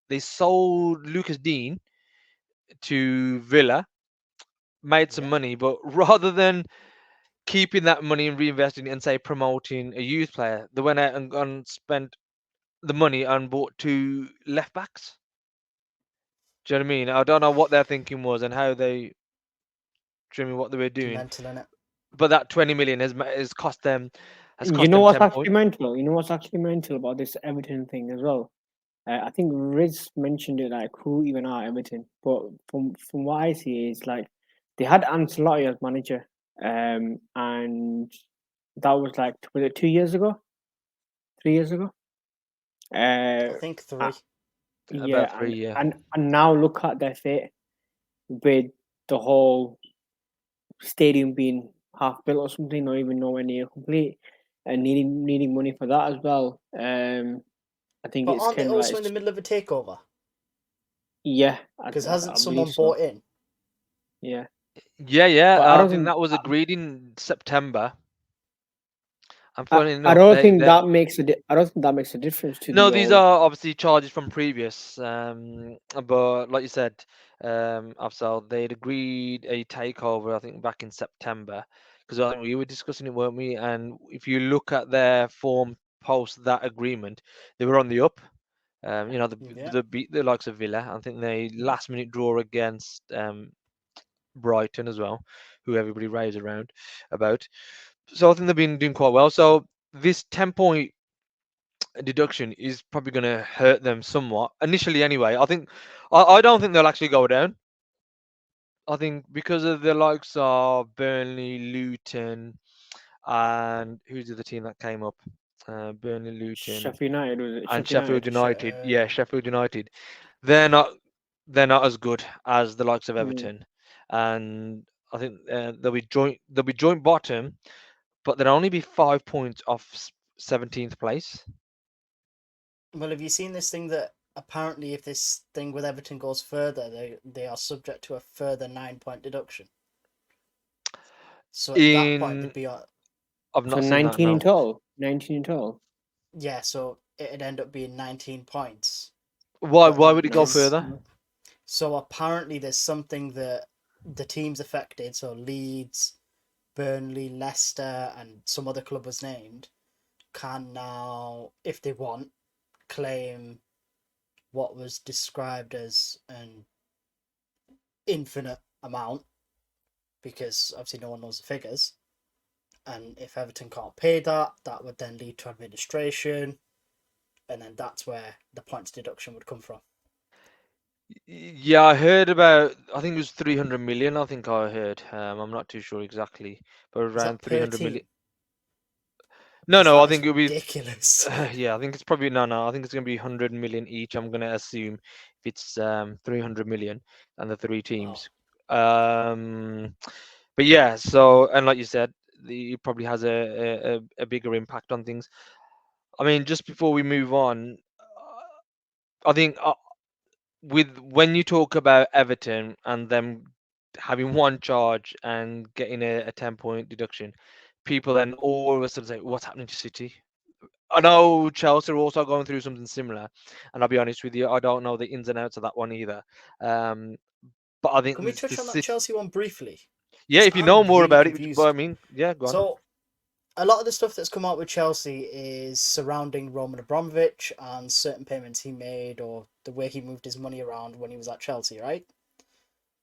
[SPEAKER 2] they sold Lucas Dean to Villa, made some
[SPEAKER 3] Yeah.
[SPEAKER 2] money, but rather than keeping that money and reinvesting it and say promoting a youth player, they went out and spent the money and bought two left backs. Do you know what I mean? I don't know what their thinking was and how they, do you know what I mean, what they were doing.
[SPEAKER 3] Mental in it.
[SPEAKER 2] But that 20 million has cost them
[SPEAKER 4] You know what's
[SPEAKER 2] 10
[SPEAKER 4] actually
[SPEAKER 2] points.
[SPEAKER 4] mental? You know what's actually mental about this Everton thing as well? I think Riz mentioned it, like who even are Everton, but from what I see is like they had Ancelotti as manager, and that was like, was it 2 years ago, 3 years ago?
[SPEAKER 3] I
[SPEAKER 4] Uh,
[SPEAKER 3] think
[SPEAKER 4] uh,
[SPEAKER 3] 3.
[SPEAKER 2] About
[SPEAKER 4] yeah,
[SPEAKER 2] 3, yeah.
[SPEAKER 4] and now look at their fate with the whole stadium being half built or something, not even nowhere near complete, and needing money for that as well. I think
[SPEAKER 3] But
[SPEAKER 4] it's
[SPEAKER 3] aren't they
[SPEAKER 4] kind of like
[SPEAKER 3] also in the middle of a takeover?
[SPEAKER 4] yeah,
[SPEAKER 3] Because
[SPEAKER 4] I
[SPEAKER 3] hasn't
[SPEAKER 4] believe
[SPEAKER 3] someone
[SPEAKER 4] so.
[SPEAKER 3] bought in?
[SPEAKER 4] Yeah,
[SPEAKER 2] Yeah.
[SPEAKER 4] but I
[SPEAKER 2] I
[SPEAKER 4] don't
[SPEAKER 2] think
[SPEAKER 4] think
[SPEAKER 2] that was agreed in September. And
[SPEAKER 4] I,
[SPEAKER 2] funny
[SPEAKER 4] I
[SPEAKER 2] enough,
[SPEAKER 4] don't
[SPEAKER 2] they
[SPEAKER 4] think
[SPEAKER 2] they
[SPEAKER 4] that makes I don't think that makes a difference to
[SPEAKER 2] no,
[SPEAKER 4] the
[SPEAKER 2] these
[SPEAKER 4] old.
[SPEAKER 2] are obviously charges from previous. But like you said, Afsal, they'd agreed a takeover, I think, back in September, because I think we were discussing it, weren't we? And if you look at their form post that agreement, they were on the up.
[SPEAKER 3] Yeah.
[SPEAKER 2] The beat the likes of Villa. I think they last minute draw against Brighton as well, who everybody raves around about. So I think they've been doing quite well. So this 10-point deduction is probably going to hurt them somewhat initially anyway. I don't think they'll actually go down. I think because of the likes of Burnley, Luton, and who's the other team that came up? Burnley, Luton,
[SPEAKER 4] Sheffield United, was it
[SPEAKER 2] and
[SPEAKER 4] Sheffield
[SPEAKER 2] Sheffield
[SPEAKER 4] United?
[SPEAKER 2] United. Yeah, Sheffield United. They're not as good as the likes of
[SPEAKER 4] Mm.
[SPEAKER 2] Everton, and I think they'll be joint bottom, but they'll only be 5 points off 17th place.
[SPEAKER 3] Well, have you seen this thing that apparently if this thing with Everton goes further, they are subject to a further 9-point deduction. So at that point, they'd
[SPEAKER 2] In
[SPEAKER 3] be on.
[SPEAKER 2] I've
[SPEAKER 4] So
[SPEAKER 2] not seen that,
[SPEAKER 4] 19 in
[SPEAKER 2] no.
[SPEAKER 4] total. 19 in total.
[SPEAKER 3] Yeah, so it'd end up being 19 points.
[SPEAKER 2] Why
[SPEAKER 3] But
[SPEAKER 2] why
[SPEAKER 3] then
[SPEAKER 2] would it go
[SPEAKER 4] Nice.
[SPEAKER 2] further?
[SPEAKER 3] So apparently there's something that the teams affected, so Leeds, Burnley, Leicester, and some other club was named, can now, if they want, claim what was described as an infinite amount, because obviously no one knows the figures. And if Everton can't pay that, that would then lead to administration, and then that's where the points deduction would come from.
[SPEAKER 2] Yeah, I heard about. I think it was 300 million. I think I heard. I'm not too sure exactly, but
[SPEAKER 3] Is that
[SPEAKER 2] around
[SPEAKER 3] per
[SPEAKER 2] 300 million.
[SPEAKER 3] team?
[SPEAKER 2] No,
[SPEAKER 3] Because
[SPEAKER 2] no, I
[SPEAKER 3] that is
[SPEAKER 2] think it'll be.
[SPEAKER 3] ridiculous.
[SPEAKER 2] Yeah, I think it's probably no. I think it's gonna be 100 million each. I'm gonna assume if it's 300 million and the three
[SPEAKER 3] Wow.
[SPEAKER 2] teams. But yeah. So and like you said, it probably has a bigger impact on things. I mean, just before we move on, I think with when you talk about Everton and them having one charge and getting a 10-point deduction, people then all of a sudden say, "What's happening to City?" I know Chelsea are also going through something similar, and I'll be honest with you, I don't know the ins and outs of that one either. Um, but I think
[SPEAKER 3] Can we
[SPEAKER 2] there's
[SPEAKER 3] touch
[SPEAKER 2] the
[SPEAKER 3] on that
[SPEAKER 2] City.
[SPEAKER 3] Chelsea one briefly?
[SPEAKER 2] Yeah,
[SPEAKER 3] Because
[SPEAKER 2] if you know
[SPEAKER 3] I'm
[SPEAKER 2] more
[SPEAKER 3] really
[SPEAKER 2] about it, but I
[SPEAKER 3] confused.
[SPEAKER 2] mean, yeah, go on.
[SPEAKER 3] So, a lot of the stuff that's come out with Chelsea is surrounding Roman Abramovich and certain payments he made or the way he moved his money around when he was at Chelsea, right?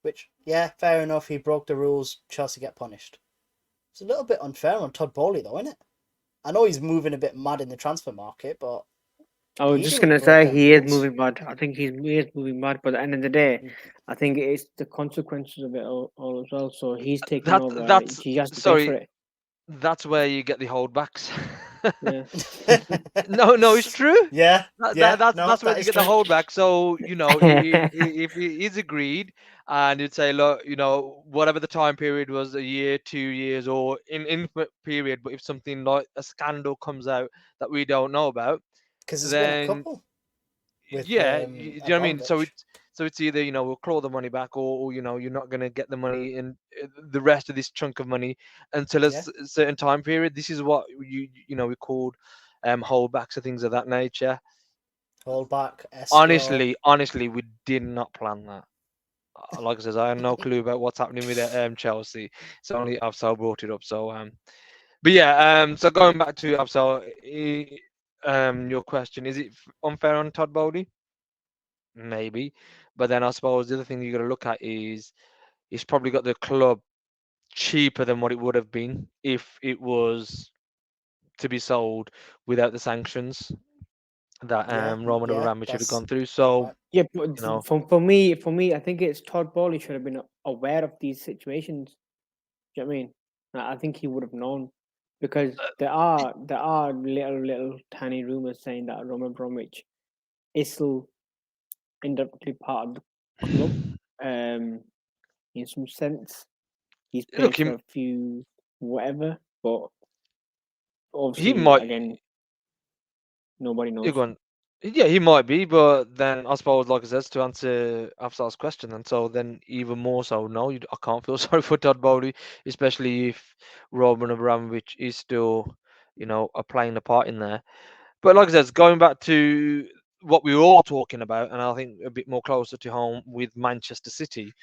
[SPEAKER 3] Which, yeah, fair enough, he broke the rules, Chelsea get punished. It's a little bit unfair on Todd Bowley, though, isn't it? I know he's moving a bit mad in the transfer market, but
[SPEAKER 4] I was
[SPEAKER 3] he
[SPEAKER 4] just
[SPEAKER 3] didn't
[SPEAKER 4] gonna
[SPEAKER 3] break
[SPEAKER 4] say
[SPEAKER 3] them
[SPEAKER 4] he is
[SPEAKER 3] rules.
[SPEAKER 4] moving mad. I think he is moving mad, but at the end of the day, I think it's the consequences of it all as well. So he's taking over.
[SPEAKER 2] That's
[SPEAKER 4] He has to pay for
[SPEAKER 2] sorry.
[SPEAKER 4] it.
[SPEAKER 2] That's where you get the holdbacks.
[SPEAKER 4] Yeah.
[SPEAKER 2] No, it's true.
[SPEAKER 3] Yeah, yeah,
[SPEAKER 2] That's
[SPEAKER 3] no,
[SPEAKER 2] where
[SPEAKER 3] that
[SPEAKER 2] you
[SPEAKER 3] is
[SPEAKER 2] get the
[SPEAKER 3] true.
[SPEAKER 2] holdback. So if it is agreed, and you'd say, look, whatever the time period was, a year, 2 years, or in infinite period, but if something like a scandal comes out that we don't know about,
[SPEAKER 3] Because there's been a
[SPEAKER 2] then
[SPEAKER 3] couple with
[SPEAKER 2] yeah, do you know what I mean?
[SPEAKER 3] Abramovich.
[SPEAKER 2] So it's either we'll claw the money back, or you're not gonna get the money and the rest of this chunk of money until a
[SPEAKER 3] Yeah.
[SPEAKER 2] certain time period. This is what we called holdbacks or things of that nature.
[SPEAKER 3] Hold back, escrow.
[SPEAKER 2] Honestly, we did not plan that. Like I says, I had no clue about what's happening with Chelsea. It's only Afsal brought it up. So but yeah, so going back to Afsal, your question, is it unfair on Todd Bowley? Maybe, but then I suppose the other thing you got to look at is he's probably got the club cheaper than what it would have been if it was to be sold without the sanctions that
[SPEAKER 3] Yeah,
[SPEAKER 2] Roman
[SPEAKER 3] yeah,
[SPEAKER 2] Abramovich should have
[SPEAKER 3] that's
[SPEAKER 2] gone through.
[SPEAKER 3] good
[SPEAKER 2] So
[SPEAKER 3] point.
[SPEAKER 4] Yeah, but
[SPEAKER 2] you know,
[SPEAKER 4] for me, I think it's Todd Bowley should have been aware of these situations. Do you know what I mean? I think he would have known because there are little tiny rumors saying that Roman Abramovich is still indirectly part of the club. In some sense, he's
[SPEAKER 2] look,
[SPEAKER 4] paid for a few whatever, but
[SPEAKER 2] he
[SPEAKER 4] obviously,
[SPEAKER 2] might.
[SPEAKER 4] again, nobody
[SPEAKER 2] You're
[SPEAKER 4] knows.
[SPEAKER 2] going, yeah, he might be, but then I suppose, like I said, to answer Afsal's question, and so then even more so, no, I can't feel sorry for Todd Bowley, especially if Roman Abramovich is still, playing a part in there. But like I said, going back to what we were all talking about, and I think a bit more closer to home with Manchester City,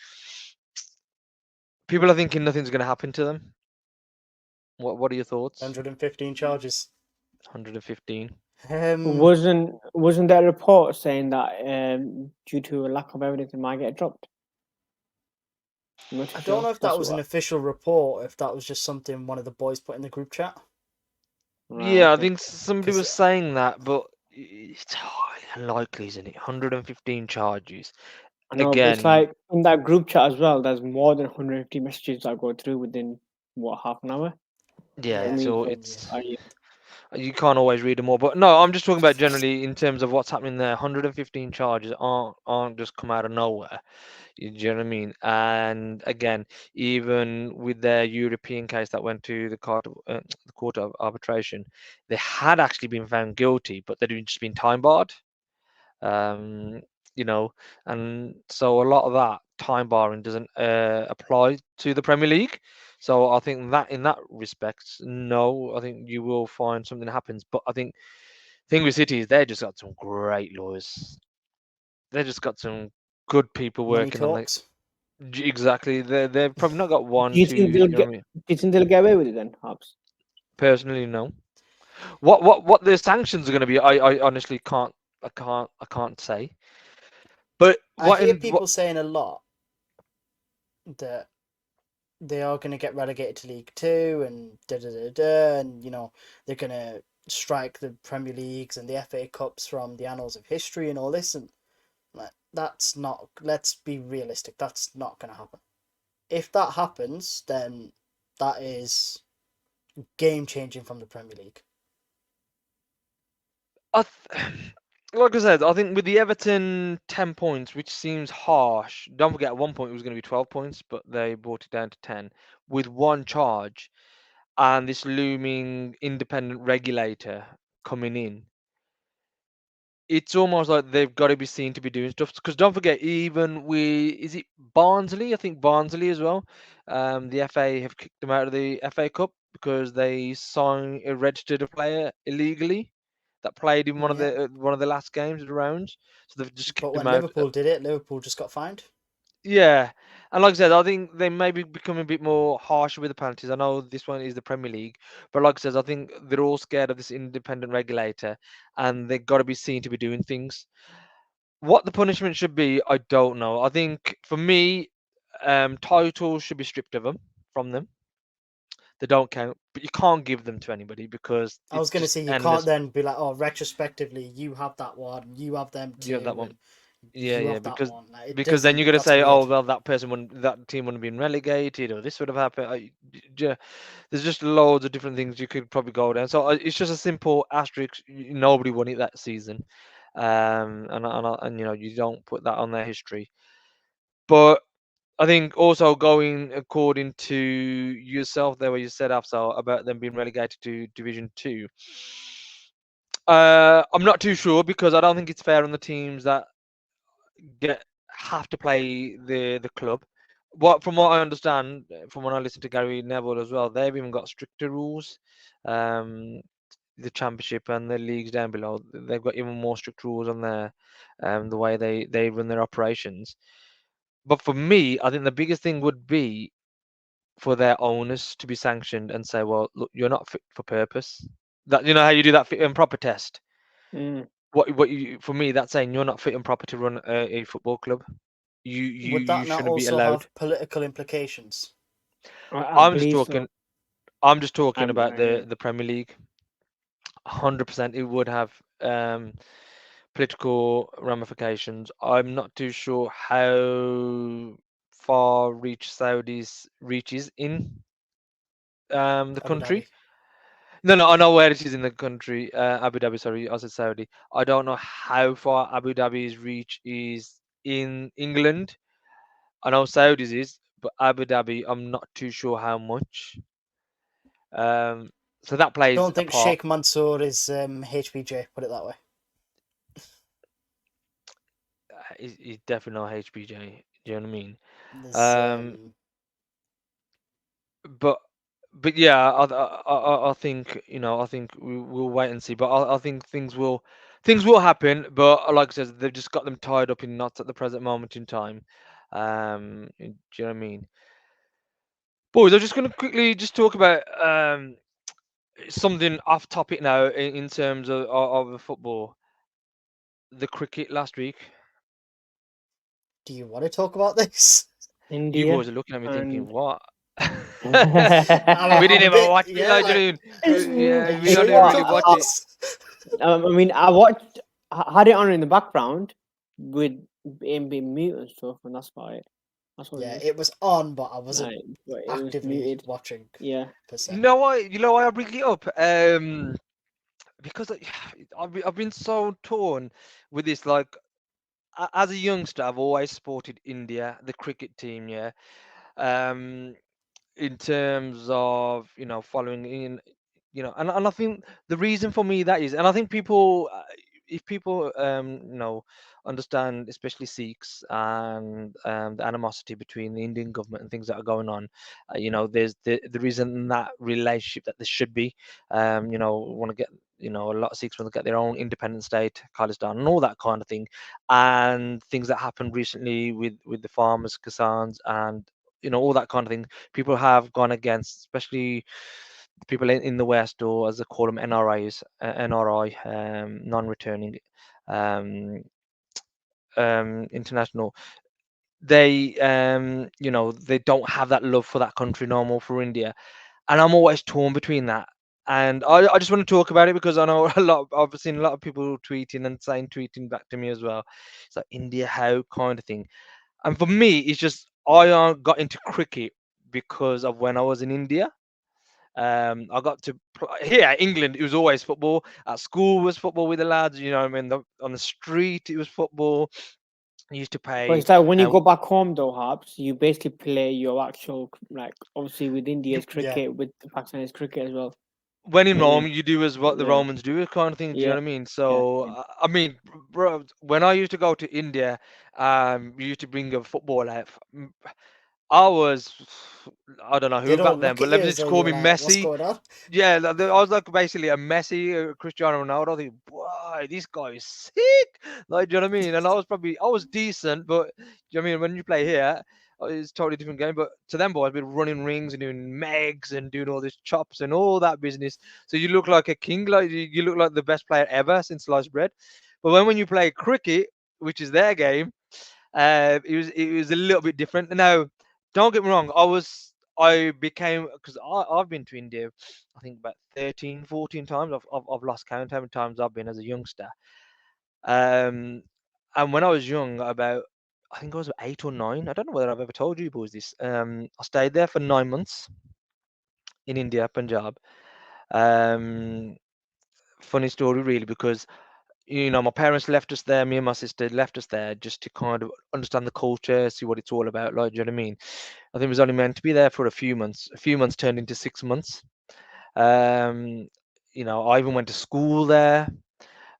[SPEAKER 2] people are thinking nothing's going to happen to them. What are your thoughts?
[SPEAKER 3] 115 charges.
[SPEAKER 2] 115.
[SPEAKER 3] Um,
[SPEAKER 4] Wasn't there a report saying that due to a lack of evidence, it might get dropped? I'm not too
[SPEAKER 3] I don't
[SPEAKER 4] sure.
[SPEAKER 3] know if that was an official report, or if that was just something one of the boys put in the group chat.
[SPEAKER 4] Right,
[SPEAKER 2] Yeah, I
[SPEAKER 4] okay.
[SPEAKER 2] think somebody
[SPEAKER 3] 'Cause,
[SPEAKER 2] was saying that, but it's highly unlikely, isn't it? 115 charges.
[SPEAKER 4] I know, but it's
[SPEAKER 2] Again,
[SPEAKER 4] like in that group chat as well. There's more than 150 messages that go through within half an hour.
[SPEAKER 2] yeah,
[SPEAKER 4] I
[SPEAKER 3] Yeah,
[SPEAKER 4] mean,
[SPEAKER 2] so
[SPEAKER 4] so
[SPEAKER 3] yeah.
[SPEAKER 2] you can't always read them all. But no, I'm just talking about generally in terms of what's happening there. 115 charges aren't just come out of nowhere. Do you know what I mean? And again, even with their European case that went to the court of arbitration, they had actually been found guilty, but they'd just been time barred. Um, and so a lot of that time barring doesn't apply to the Premier League. So I think that in that respect, no, I think you will find something happens. But I think thing with City is they just got some great lawyers. They just got some good people
[SPEAKER 3] Money
[SPEAKER 2] working on
[SPEAKER 3] talks.
[SPEAKER 2] exactly. They've probably not got one,
[SPEAKER 4] do you
[SPEAKER 2] two.
[SPEAKER 4] think they'll
[SPEAKER 2] You know
[SPEAKER 4] get?
[SPEAKER 2] what I mean?
[SPEAKER 4] Do you think they'll get away with it then, Hobbs?
[SPEAKER 2] Personally, no. What the sanctions are going to be? I honestly can't. I can't say. But
[SPEAKER 3] I hear
[SPEAKER 2] what
[SPEAKER 3] people saying a lot that they are going to get relegated to League Two and and they're going to strike the Premier Leagues and the FA Cups from the annals of history and all this, and that's not. Let's be realistic. That's not going to happen. If that happens, then that is game changing from the Premier League.
[SPEAKER 2] like I said, I think with the Everton 10 points, which seems harsh, don't forget at one point it was going to be 12 points, but they brought it down to 10 with one charge and this looming independent regulator coming in. It's almost like they've got to be seen to be doing stuff. Because don't forget, even is it Barnsley? I think Barnsley as well. The FA have kicked them out of the FA Cup because they registered a player illegally that played in
[SPEAKER 3] Yeah,
[SPEAKER 2] one of the last games of the rounds. So they've just
[SPEAKER 3] but
[SPEAKER 2] kicked
[SPEAKER 3] when
[SPEAKER 2] him out.
[SPEAKER 3] Liverpool did it, Liverpool just got fined.
[SPEAKER 2] Yeah, and like I said, I think they may be becoming a bit more harsher with the penalties. I know this one is the Premier League, but like I said, I think they're all scared of this independent regulator, and they've got to be seen to be doing things. What the punishment should be, I don't know. I think for me, titles should be stripped of them from them. They don't count, but you can't give them to anybody because
[SPEAKER 3] I was
[SPEAKER 2] it's
[SPEAKER 3] going to
[SPEAKER 2] just
[SPEAKER 3] say you can't
[SPEAKER 2] endless.
[SPEAKER 3] then be like, oh, retrospectively, you have that one, you have them
[SPEAKER 2] You have that
[SPEAKER 3] two,
[SPEAKER 2] one.
[SPEAKER 3] and
[SPEAKER 2] Yeah,
[SPEAKER 3] You
[SPEAKER 2] yeah,
[SPEAKER 3] have that one. Like, it
[SPEAKER 2] because then
[SPEAKER 3] doesn't.
[SPEAKER 2] you're gonna
[SPEAKER 3] That's
[SPEAKER 2] say, oh
[SPEAKER 3] weird.
[SPEAKER 2] well, that team wouldn't have been relegated, or this would have happened. Yeah, there's just loads of different things you could probably go down. So it's just a simple asterisk. Nobody won it that season, and you know you don't put that on their history. But I think also going according to yourself there, where you said Afsal about them being relegated to Division Two. I'm not too sure because I don't think it's fair on the teams that get have to play the club. From what I understand, from when I listened to Gary Neville as well, they've even got stricter rules. Um, the championship and the leagues down below, they've got even more strict rules on their the way they run their operations. But for me, I think the biggest thing would be for their owners to be sanctioned and say, well, look, you're not fit for purpose. That you know how you do that fit and proper test.
[SPEAKER 4] Mm.
[SPEAKER 2] What you for me that's saying you're not fit and proper to run a football club.
[SPEAKER 3] Would
[SPEAKER 2] You
[SPEAKER 3] that not
[SPEAKER 2] shouldn't be
[SPEAKER 3] also
[SPEAKER 2] allowed.
[SPEAKER 3] have political implications?
[SPEAKER 4] I
[SPEAKER 2] I'm just
[SPEAKER 4] believe so.
[SPEAKER 2] talking. I'm just talking about
[SPEAKER 4] Yeah.
[SPEAKER 2] the Premier League. 100% it would have political ramifications. I'm not too sure how far reach Saudi's reaches in the
[SPEAKER 3] Abu
[SPEAKER 2] country.
[SPEAKER 3] Dhabi.
[SPEAKER 2] No, I know where it is in the country. Abu Dhabi, sorry, I said Saudi. I don't know how far Abu Dhabi's reach is in England. I know Saudi's is, but Abu Dhabi, I'm not too sure how much. Um, so that
[SPEAKER 3] I
[SPEAKER 2] plays
[SPEAKER 3] don't
[SPEAKER 2] a
[SPEAKER 3] think
[SPEAKER 2] part.
[SPEAKER 3] Sheikh Mansour is HBJ. Put it that way.
[SPEAKER 2] He's definitely not HBJ. Do you know what I mean?
[SPEAKER 3] There's
[SPEAKER 2] Um, but yeah, I think I think we'll wait and see. But I think things will happen. But like I said, they've just got them tied up in knots at the present moment in time. Do you know what I mean? Boys, I'm just going to quickly just talk about something off topic now in terms of the football. The cricket last week.
[SPEAKER 3] do you want to talk about this?
[SPEAKER 2] You
[SPEAKER 4] India
[SPEAKER 2] boys are looking at me thinking,
[SPEAKER 4] and
[SPEAKER 2] what? We
[SPEAKER 3] I'm
[SPEAKER 2] didn't
[SPEAKER 3] a
[SPEAKER 2] even
[SPEAKER 3] bit,
[SPEAKER 2] watch it.
[SPEAKER 3] yeah.
[SPEAKER 2] Like, you
[SPEAKER 3] Like,
[SPEAKER 2] know, yeah,
[SPEAKER 3] are you
[SPEAKER 2] we
[SPEAKER 4] you
[SPEAKER 3] sure
[SPEAKER 2] don't
[SPEAKER 3] you
[SPEAKER 2] even
[SPEAKER 3] want to
[SPEAKER 2] really
[SPEAKER 3] talk
[SPEAKER 2] watch
[SPEAKER 3] about
[SPEAKER 2] it.
[SPEAKER 3] this?
[SPEAKER 4] I mean, I watched, I had it on in the background with him being mute and stuff, and that's about it. That's what
[SPEAKER 3] Yeah,
[SPEAKER 4] it is.
[SPEAKER 3] it was on, but I wasn't
[SPEAKER 4] Like, but it was
[SPEAKER 3] actively
[SPEAKER 4] muted.
[SPEAKER 3] watching
[SPEAKER 4] Yeah.
[SPEAKER 3] per se.
[SPEAKER 2] You know why I bring it up? Because I've been so torn with this. Like, as a youngster, I've always supported India, the cricket team. Yeah. Um, in terms of following in and I think the reason for me that is, and I think people if people understand, especially Sikhs, and the animosity between the Indian government and things that are going on, there's there isn't that relationship that there should be. Want to get, a lot of Sikhs want to get their own independent state, Khalistan, and all that kind of thing, and things that happened recently with the farmers, Kisans, and all that kind of thing. People have gone against, especially people in the West, or as they call them, NRIs, NRI, non-returning um, international. They, they don't have that love for that country no more, for India, and I'm always torn between that. And I just want to talk about it because I know I've seen a lot of people tweeting and saying, tweeting back to me as well. It's like, India, how, kind of thing. And for me, it's just got into cricket because of when I was in India. I got to here, England. It was always football. At school was football with the lads. I mean, on the street it was football. I used to
[SPEAKER 4] But
[SPEAKER 2] play.
[SPEAKER 4] it's like when you
[SPEAKER 2] Uh,
[SPEAKER 4] go back home, though, Harps, you basically play your actual, like, obviously with India's
[SPEAKER 3] Yeah,
[SPEAKER 4] cricket, with Pakistani's cricket as well.
[SPEAKER 2] when in
[SPEAKER 4] But you,
[SPEAKER 2] Rome, you do as what the
[SPEAKER 4] yeah,
[SPEAKER 2] Romans do, kind of thing. Do you know
[SPEAKER 4] yeah,
[SPEAKER 2] what I mean?
[SPEAKER 4] yeah.
[SPEAKER 2] So, I mean, bro, when I used to go to India, we used to bring a football out. I was, I don't know
[SPEAKER 3] they
[SPEAKER 2] who back
[SPEAKER 3] don't
[SPEAKER 2] then,
[SPEAKER 3] look
[SPEAKER 2] but
[SPEAKER 3] at
[SPEAKER 2] let
[SPEAKER 3] you
[SPEAKER 2] me
[SPEAKER 3] as
[SPEAKER 2] just
[SPEAKER 3] though
[SPEAKER 2] call
[SPEAKER 3] you're
[SPEAKER 2] me
[SPEAKER 3] like, what's
[SPEAKER 2] Messi.
[SPEAKER 3] going on?
[SPEAKER 2] Yeah, I was like basically a Messi, Cristiano Ronaldo. I think, boy, this guy is sick. Like, do you know what I mean? And I was decent, but do you know what I mean? When you play here, it's a totally different game. But to them boys, we're running rings and doing megs and doing all this chops and all that business. So you look like a king, like you look like the best player ever since sliced bread. But when you play cricket, which is their game, it was a little bit different. Now, don't get me wrong. I became, because I've been to India, I think about 13, 14 times. I've lost count how many times I've been as a youngster. Um, And when I was young, about I think I was 8 or 9. I don't know whether I've ever told you boys this. I stayed there for 9 months in India, Punjab. Um, Funny story, really, because my parents left us there. Me and my sister left us there just to kind of understand the culture, see what it's all about. Like, do you know what I mean? I think it was only meant to be there for a few months. A few months turned into 6 months. Um, I even went to school there.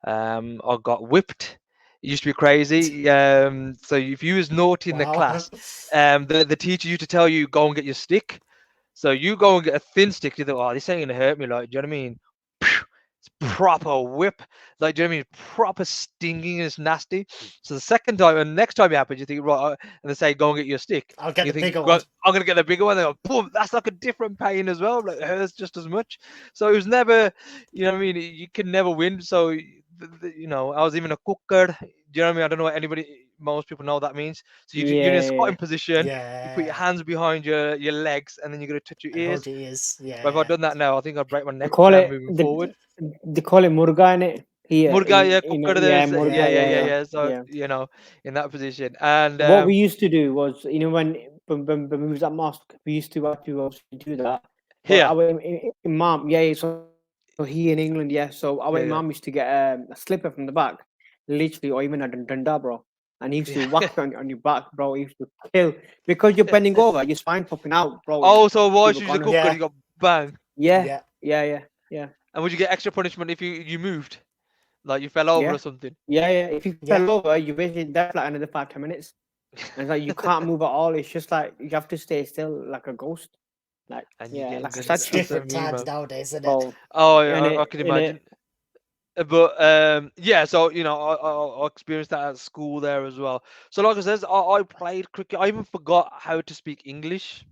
[SPEAKER 2] I got whipped. It used to be crazy. So if you was naughty in the
[SPEAKER 3] Wow.
[SPEAKER 2] class, the teacher used to tell you go and get your stick. So you go and get a thin stick. You think, oh, this ain't gonna hurt me. Like, do you know what I mean? It's proper whip. Like, do you know what I mean? Proper stinging and it's nasty. So the second time and next time it happens, you think, right, and they say, go and get your stick.
[SPEAKER 3] I'll get
[SPEAKER 2] You
[SPEAKER 3] the
[SPEAKER 2] think,
[SPEAKER 3] bigger
[SPEAKER 2] "Go-
[SPEAKER 3] one.
[SPEAKER 2] I'm gonna get the bigger one. They go, boom, that's like a different pain as well. Like, it hurts just as much. So it was never, you know what I mean? You can never win. So, I was even a cooker. Do you know what I mean? I don't know what most people know what that means. So you're in a
[SPEAKER 4] Yeah,
[SPEAKER 2] squatting position. You put your
[SPEAKER 3] Yeah.
[SPEAKER 2] hands behind your legs, and then you're gonna touch your
[SPEAKER 3] And hold
[SPEAKER 2] ears.
[SPEAKER 3] your ears.
[SPEAKER 2] But if I'd
[SPEAKER 3] Yeah.
[SPEAKER 2] done that now, I think I'd break my
[SPEAKER 4] they
[SPEAKER 2] neck
[SPEAKER 4] call it
[SPEAKER 2] moving forward.
[SPEAKER 4] they call it murga in it here
[SPEAKER 2] Murga, yeah,
[SPEAKER 4] in
[SPEAKER 2] cooker,
[SPEAKER 4] yeah,
[SPEAKER 2] there's,
[SPEAKER 4] murga,
[SPEAKER 2] yeah, yeah,
[SPEAKER 3] Yeah,
[SPEAKER 2] yeah,
[SPEAKER 4] yeah,
[SPEAKER 3] yeah.
[SPEAKER 2] yeah. So,
[SPEAKER 4] yeah.
[SPEAKER 2] in that position. And
[SPEAKER 4] What we used to do was, when we was at mosque, we used to actually obviously do that. But
[SPEAKER 2] here,
[SPEAKER 4] our imam, yeah, so he in England, yeah. So our
[SPEAKER 2] yeah,
[SPEAKER 4] imam used to get a slipper from the back, literally, or even a danda, bro. And he used to
[SPEAKER 2] yeah.
[SPEAKER 4] whack you on your back, bro. He used to kill because you're bending over, your spine popping out, bro.
[SPEAKER 2] Oh, so
[SPEAKER 4] You
[SPEAKER 2] while
[SPEAKER 4] were
[SPEAKER 2] she's a
[SPEAKER 4] gonna,
[SPEAKER 2] cooker,
[SPEAKER 3] Yeah.
[SPEAKER 2] you got bang.
[SPEAKER 4] yeah,
[SPEAKER 3] Yeah.
[SPEAKER 4] yeah, yeah, yeah,
[SPEAKER 2] And would you get extra punishment if you moved, like you fell over
[SPEAKER 4] yeah,
[SPEAKER 2] or something?
[SPEAKER 4] yeah, yeah. If you
[SPEAKER 3] Yeah.
[SPEAKER 4] fell over, you're basically there for like another 5-10 minutes. And it's like you can't move at all. It's just like you have to stay still like a ghost. Like,
[SPEAKER 2] And you
[SPEAKER 4] yeah,
[SPEAKER 2] getting
[SPEAKER 4] like a
[SPEAKER 2] gun.
[SPEAKER 3] It's
[SPEAKER 4] statue.
[SPEAKER 2] That's what I
[SPEAKER 3] different
[SPEAKER 2] mean,
[SPEAKER 3] times
[SPEAKER 2] bro.
[SPEAKER 3] nowadays, isn't it?
[SPEAKER 4] Bro.
[SPEAKER 2] Oh,
[SPEAKER 4] And
[SPEAKER 2] yeah, I
[SPEAKER 4] it
[SPEAKER 2] can
[SPEAKER 4] in it
[SPEAKER 2] imagine. But yeah, so I experienced that at school there as well. So like I says, I played cricket. I even forgot how to speak English.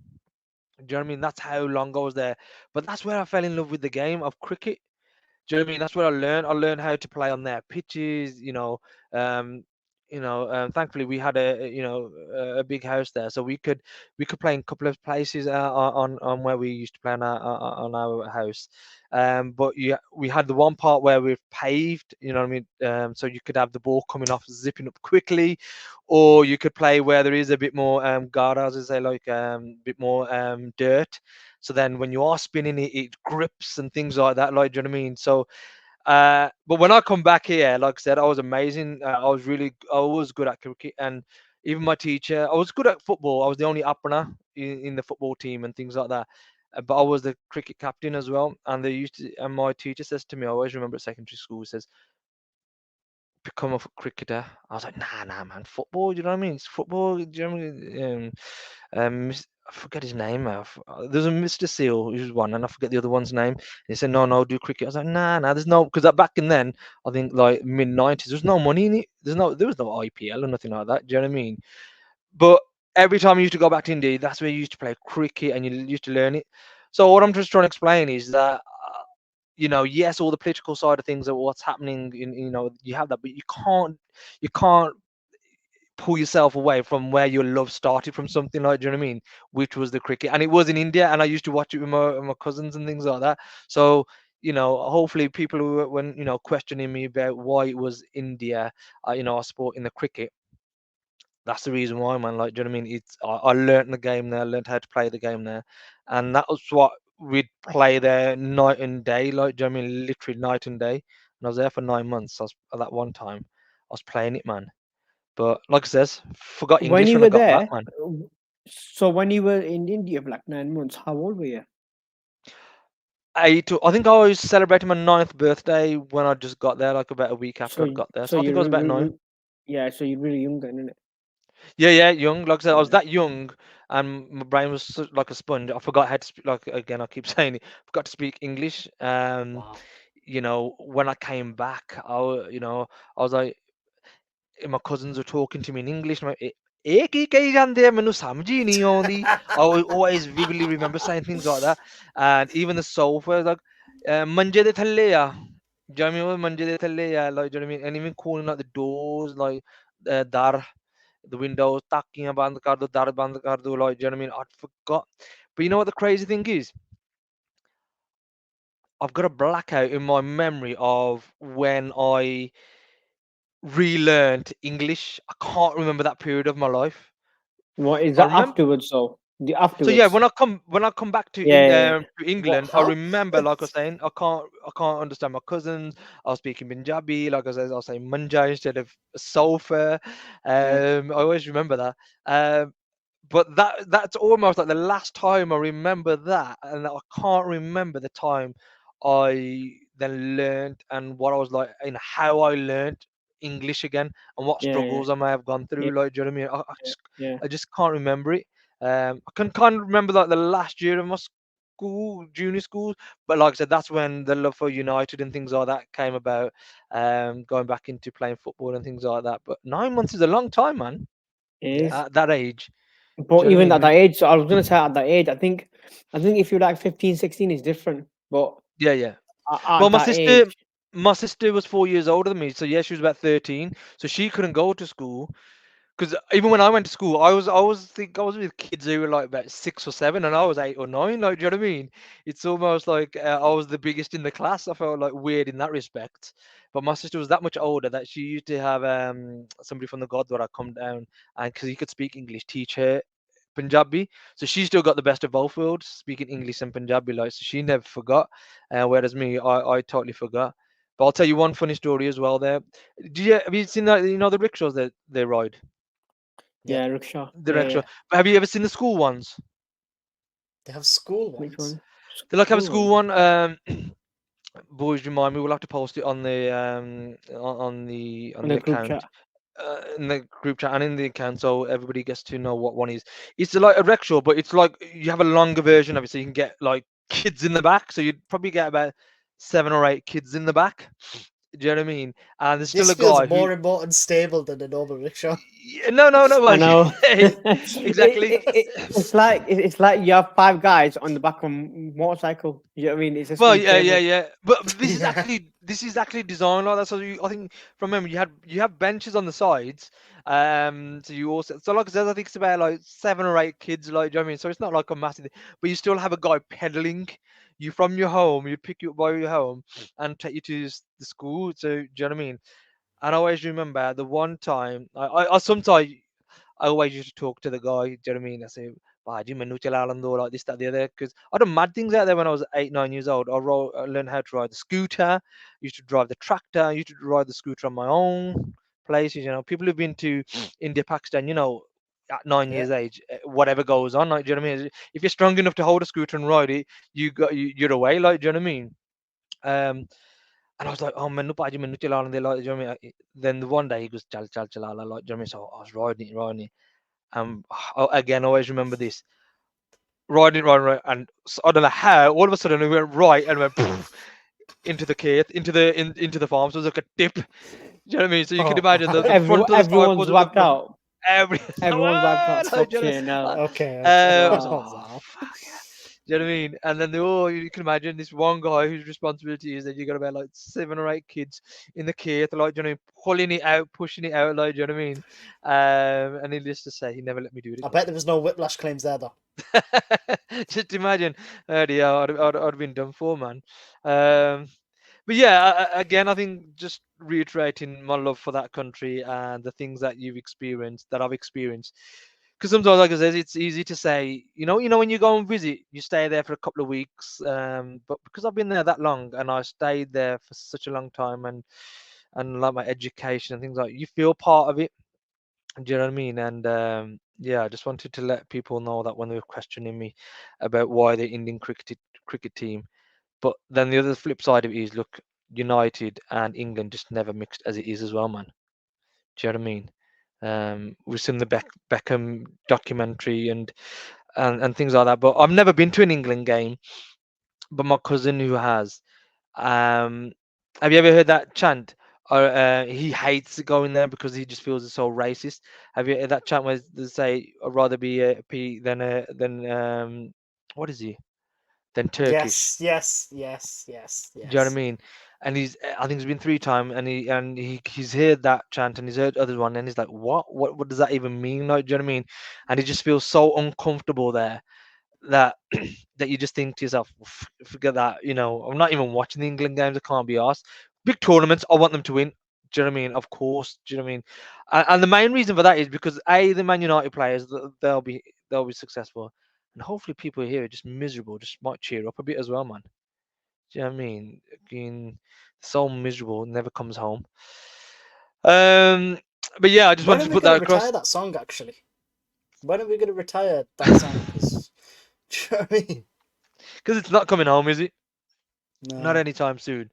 [SPEAKER 2] Do you know what I mean? That's how long I was there. But that's where I fell in love with the game of cricket. Do you know what I mean? That's what I learned. I learned how to play on their pitches. Um, thankfully we had a big house there, so we could play in a couple of places on where we used to play on our house. But yeah, we had the one part where we've paved. You know what I mean? So you could have the ball coming off, zipping up quickly, or you could play where there is a bit more gara, as I say, like bit more dirt. So then when you are spinning it, it grips and things like that. Like, do you know what I mean? So, but when I come back here, like I said, I was amazing. I was good at cricket, and even my teacher, I was good at football. I was the only opener in the football team and things like that. But I was the cricket captain as well. And and my teacher says to me, I always remember at secondary school, says, become a cricketer. I was like, nah, nah, man, football. You know what I mean? It's football. Do you know what I mean? I forget his name. There's a Mr. Seal, who's one, and I forget the other one's name. He said, no, no, do cricket. I was like, nah, nah, there's no, because back in then, I think like mid 90s, there's no money in it. There was no IPL or nothing like that. Do you know what I mean? But every time you used to go back to India, that's where you used to play cricket and you used to learn it. So what I'm just trying to explain is that yes, all the political side of things are what's happening you have that, but you can't pull yourself away from where your love started from something like, do you know what I mean? Which was the cricket. And it was in India, and I used to watch it with my cousins and things like that. So, hopefully people who were when, questioning me about why it was India, our sport in the cricket, that's the reason why, man. Like, do you know what I mean? I learned the game there, learned how to play the game there, and that was what we'd play there night and day. Like, do you know what I mean? Literally night and day. And I was there for 9 months. At that one time, I was playing it, man. But like I says, forgot
[SPEAKER 4] When
[SPEAKER 2] English
[SPEAKER 4] you
[SPEAKER 2] when I
[SPEAKER 4] were
[SPEAKER 2] got back,
[SPEAKER 4] there,
[SPEAKER 2] man.
[SPEAKER 4] so when you were in India for like 9 months, how old were you?
[SPEAKER 2] I think I was celebrating my ninth birthday when I just got there, like about a week after
[SPEAKER 4] So,
[SPEAKER 2] I'd got there.
[SPEAKER 4] so
[SPEAKER 2] So I think I was about 9.
[SPEAKER 4] yeah, so you're really young then, innit?
[SPEAKER 2] Yeah, yeah, young. Like I said, I was
[SPEAKER 4] Yeah.
[SPEAKER 2] that young, and my brain was like a sponge. I forgot how to speak. Like again, I keep saying it. Forgot to speak English.
[SPEAKER 3] Wow.
[SPEAKER 2] When I came back, I was like, my cousins were talking to me in English. And I'm like, "Eh, ਕੀ ਕਹੀ ਜਾਂਦੇ ਆ? ਮੈਨੂੰ ਸਮਝ ਹੀ ਨਹੀਂ ਆਉਂਦੀ." I would always vividly remember saying things like that. And even the sofa, like, ਮੰਜੇ ਦੇ ਥੱਲੇ ਆ. Do you know what I mean? ਉਹ ਮੰਜੇ ਦੇ ਥੱਲੇ ਆ, like, do you know what I mean? And even calling like the doors, like, dar, the windows, ਤਾਕੀਆਂ ਬੰਦ ਕਰ ਦੋ, dar ਬੰਦ ਕਰ ਦੋ, like, do you know what I mean? I forgot. But you know what the crazy thing is? I've got a blackout in my memory of when I relearned English. I can't remember that period of my life.
[SPEAKER 4] What is
[SPEAKER 2] I
[SPEAKER 4] that
[SPEAKER 2] remember.
[SPEAKER 4] afterwards? So the
[SPEAKER 2] So yeah,
[SPEAKER 4] afterwards.
[SPEAKER 2] when I come back
[SPEAKER 4] Yeah, yeah, yeah.
[SPEAKER 2] to
[SPEAKER 3] What
[SPEAKER 2] England, I
[SPEAKER 3] help?
[SPEAKER 2] remember, like I was saying, I can't understand my cousins. I was speaking Punjabi, like I said, I was saying Munde instead of sofa.
[SPEAKER 3] Mm.
[SPEAKER 2] I always remember that. But that's almost like the last time I remember that, and I can't remember the time I then learned and what I was like and how I learned English again and what
[SPEAKER 4] Yeah, yeah,
[SPEAKER 2] struggles I may have gone
[SPEAKER 4] yeah,
[SPEAKER 2] through. Like, do you know what I mean?
[SPEAKER 4] yeah, yeah.
[SPEAKER 2] I just can't remember it. I can kind of remember like the last year of my school, junior school, but like I said, that's when the love for United and things like that came about. Going back into playing football and things like that. But 9 months is a long time, man.
[SPEAKER 4] It
[SPEAKER 3] Yeah.
[SPEAKER 4] is.
[SPEAKER 2] At that age,
[SPEAKER 4] But
[SPEAKER 2] do you know what I
[SPEAKER 4] even
[SPEAKER 2] mean?
[SPEAKER 4] at that age, so I was gonna say at that age, I think if you're like 15, 16, it's different. But
[SPEAKER 2] Yeah, yeah.
[SPEAKER 4] at
[SPEAKER 2] Well,
[SPEAKER 4] that age,
[SPEAKER 2] my sister was 4 years older than me, so yeah, she was about 13, so she couldn't go to school. Because even when I went to school, I was with kids who were like about 6 or 7, and I was 8 or 9. Like, do you know what I mean? It's almost like I was the biggest in the class. I felt like weird in that respect. But my sister was that much older that she used to have somebody from the Gurdwara come down, and because he could speak English, teach her Punjabi. So she still got the best of both worlds, speaking English and Punjabi. Like, so she never forgot. Whereas me, I totally forgot. But I'll tell you one funny story as well. There, have you seen that? You know the rickshaws that they ride,
[SPEAKER 3] Yep.
[SPEAKER 4] yeah, rickshaw.
[SPEAKER 2] the
[SPEAKER 4] Yeah,
[SPEAKER 2] rickshaw.
[SPEAKER 4] yeah.
[SPEAKER 2] But have you ever seen the school ones?
[SPEAKER 3] They have school
[SPEAKER 4] Which
[SPEAKER 3] ones.
[SPEAKER 4] one?
[SPEAKER 2] They like have a
[SPEAKER 4] School
[SPEAKER 2] school
[SPEAKER 4] one.
[SPEAKER 2] one. Boys, remind me. We'll have to post it on the
[SPEAKER 4] On
[SPEAKER 2] on the
[SPEAKER 4] the group
[SPEAKER 2] account.
[SPEAKER 4] chat.
[SPEAKER 2] In the group chat and in the account, so everybody gets to know what one is. It's like a rickshaw, but it's like you have a longer version of it, so you can get like kids in the back. So you'd probably get about 7 or 8 kids in the back. Do you know what I mean? And there's still
[SPEAKER 3] This
[SPEAKER 2] a
[SPEAKER 3] feels
[SPEAKER 2] guy who.
[SPEAKER 3] more remote and stable than a normal rickshaw.
[SPEAKER 2] No, no, no.
[SPEAKER 4] I
[SPEAKER 2] Well,
[SPEAKER 4] know.
[SPEAKER 2] exactly.
[SPEAKER 4] It's like you have five guys on the back of a motorcycle. You know what I mean? It's just
[SPEAKER 2] Well,
[SPEAKER 4] in
[SPEAKER 2] yeah, yeah,
[SPEAKER 4] cable.
[SPEAKER 2] yeah. But
[SPEAKER 3] Yeah.
[SPEAKER 2] this is actually designed like that. So I think from memory, you have benches on the sides. So you also like I said, I think it's about like 7 or 8 kids. Like, do you know what I mean? So it's not like a massive, but you still have a guy pedaling you from your home. You'd pick you up by your home and take you to the school. So do you know what I mean? And I always remember the one time I sometimes I always used to talk to the guy. Do you know what I mean? I say, "Bah, Jim, manu chala lando," like this, that, the other. Because I done mad things out there when I was 8, 9 years old. I learned how to ride the scooter. Used to drive the tractor. Used to ride the scooter on my own places. You know, people who've been to India, Pakistan. You know, at 9 years
[SPEAKER 3] Yeah.
[SPEAKER 2] age, whatever goes on. Like, do you know what I mean? If you're strong enough to hold a scooter and ride it, you're away. Like, do you know what I mean? Um, and I was like, oh, menu paji menu chala lande, like, do you know what I mean? Then the one day he goes, chal chal chala, like, do you know what I mean? So I was riding it. Again, I always remember this. Riding, riding, right, and I don't know how. All of a sudden, we went right and went poof, into the kit, into the farm. So it was like a dip. Do you know what I mean? So you can
[SPEAKER 3] Oh,
[SPEAKER 2] imagine the front of the
[SPEAKER 4] Everyone's
[SPEAKER 2] cycle was
[SPEAKER 4] wiped
[SPEAKER 2] gone.
[SPEAKER 4] out.
[SPEAKER 2] Every
[SPEAKER 4] Everyone's wiped out.
[SPEAKER 2] like, do you know,
[SPEAKER 4] Fucking hell.
[SPEAKER 3] okay, okay.
[SPEAKER 2] I was like,
[SPEAKER 3] Calm
[SPEAKER 2] oh
[SPEAKER 3] down.
[SPEAKER 2] fuck. Do you know what I mean? And then you can imagine this one guy whose responsibility is that you got about like 7 or 8 kids in the kit, like, do you know, pulling it out, pushing it out, like, do you know what I mean? And needless to say, he never let me do it
[SPEAKER 3] I
[SPEAKER 2] again.
[SPEAKER 3] bet there was no whiplash claims there though.
[SPEAKER 2] Just imagine, yeah, I'd have been done for, man. Um, but yeah, again, I think just reiterating my love for that country and the things that that I've experienced. Because sometimes, like I said, it's easy to say, when you go and visit, you stay there for a couple of weeks. But because I've been there that long and I stayed there for such a long time, and like my education and things like, you feel part of it. Do you know what I mean? And yeah, I just wanted to let people know that when they were questioning me about why the Indian cricket team, but then the other flip side of it is, look, United and England just never mixed as it is as well, man. Do you know what I mean? We've seen the Beckham documentary and things like that, but I've never been to an England game. But my cousin who has, um, have you ever heard that chant? Or he hates going there because he just feels it's so racist. Have you heard that chant where they say, "I'd rather be a P than what is he? Than Turkish."
[SPEAKER 3] Yes, yes, yes, yes,
[SPEAKER 2] Do you know what I
[SPEAKER 3] yes.
[SPEAKER 2] mean? And I think it's been 3 times, and he's heard that chant and he's heard other one, and he's like, what does that even mean? Like, do you know what I mean? And he just feels so uncomfortable there that that you just think to yourself, Forget that." I'm not even watching the England games. I can't be asked. Big tournaments, I want them to win. Do you know what I mean? Of course. Do you know what I mean? And the main reason for that is because the Man United players, they'll be successful, and hopefully people here are just miserable, just might cheer up a bit as well, man. Do you know what I mean? Being so miserable, never comes home. But yeah, I just
[SPEAKER 3] When
[SPEAKER 2] wanted
[SPEAKER 3] are
[SPEAKER 2] to
[SPEAKER 3] we
[SPEAKER 2] put
[SPEAKER 3] going
[SPEAKER 2] that
[SPEAKER 3] to
[SPEAKER 2] across.
[SPEAKER 3] retire that song, actually? When are we going to retire that song? 'Cause, do you know what I mean?
[SPEAKER 2] Because it's not coming home, is it? Not
[SPEAKER 3] No.
[SPEAKER 2] anytime soon.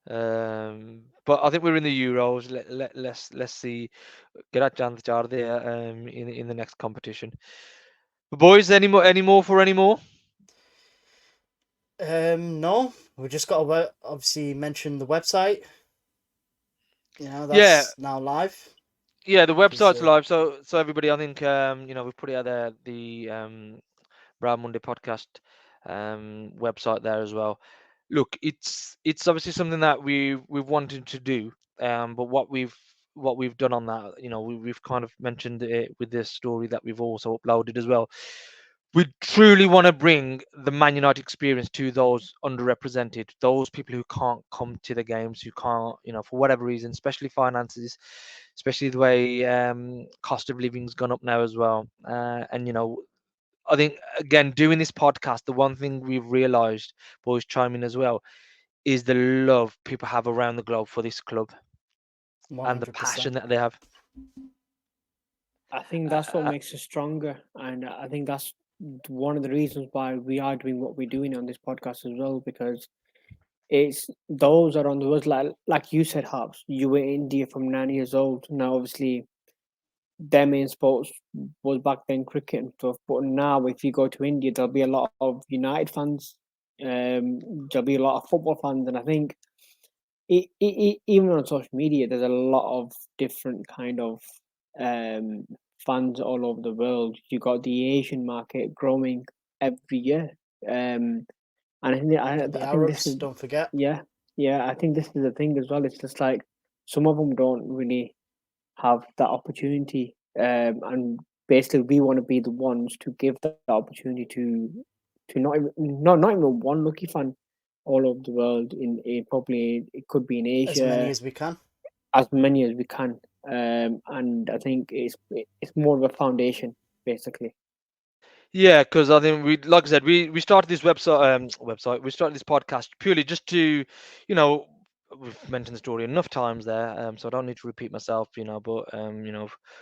[SPEAKER 2] But I think we're in the Euros. Let's see. Get at chance there in the next competition. But boys, any more for any more?
[SPEAKER 3] No. We just got to obviously mention the website. You know,
[SPEAKER 2] Yeah,
[SPEAKER 3] that's now live.
[SPEAKER 2] yeah. The
[SPEAKER 3] 'Cause,
[SPEAKER 2] website's live, so everybody, I think we put it out there. The Brown Monday podcast website there as well. Look, it's obviously something that we've wanted to do, but what we've done on that, we've kind of mentioned it with this story that we've also uploaded as well. We truly want to bring the Man United experience to those underrepresented, those people who can't come to the games, who can't, for whatever reason, especially finances, especially the way cost of living's gone up now as well. And I think again, doing this podcast, the one thing we've realised, boys chime in as well, is the love people have around the globe for this club and the
[SPEAKER 3] 100%.
[SPEAKER 2] passion that they have.
[SPEAKER 4] I think that's what makes us stronger, and I think that's one of the reasons why we are doing what we're doing on this podcast as well, because it's those around the world, like you said, Harps, you were in India from 9 years old. Now, obviously, their main sports was back then cricket and stuff, but now if you go to India, there'll be a lot of United fans, there'll be a lot of football fans, and I think even on social media, there's a lot of different kind of fans all over the world. You got the Asian market growing every year, and I think
[SPEAKER 3] The
[SPEAKER 4] I think this
[SPEAKER 3] Arabs,
[SPEAKER 4] is
[SPEAKER 3] don't forget.
[SPEAKER 4] yeah. I think this is the thing as well. It's just like some of them don't really have that opportunity, and basically we want to be the ones to give that opportunity to not even one lucky fan all over the world. In probably it could be in
[SPEAKER 3] As many
[SPEAKER 4] Asia,
[SPEAKER 3] as we can.
[SPEAKER 4] as many as we can. And I think it's more of a foundation basically.
[SPEAKER 2] Yeah, because I think like I said, we started this website. We started this podcast purely just to, we've mentioned the story enough times there, so I don't need to repeat myself, But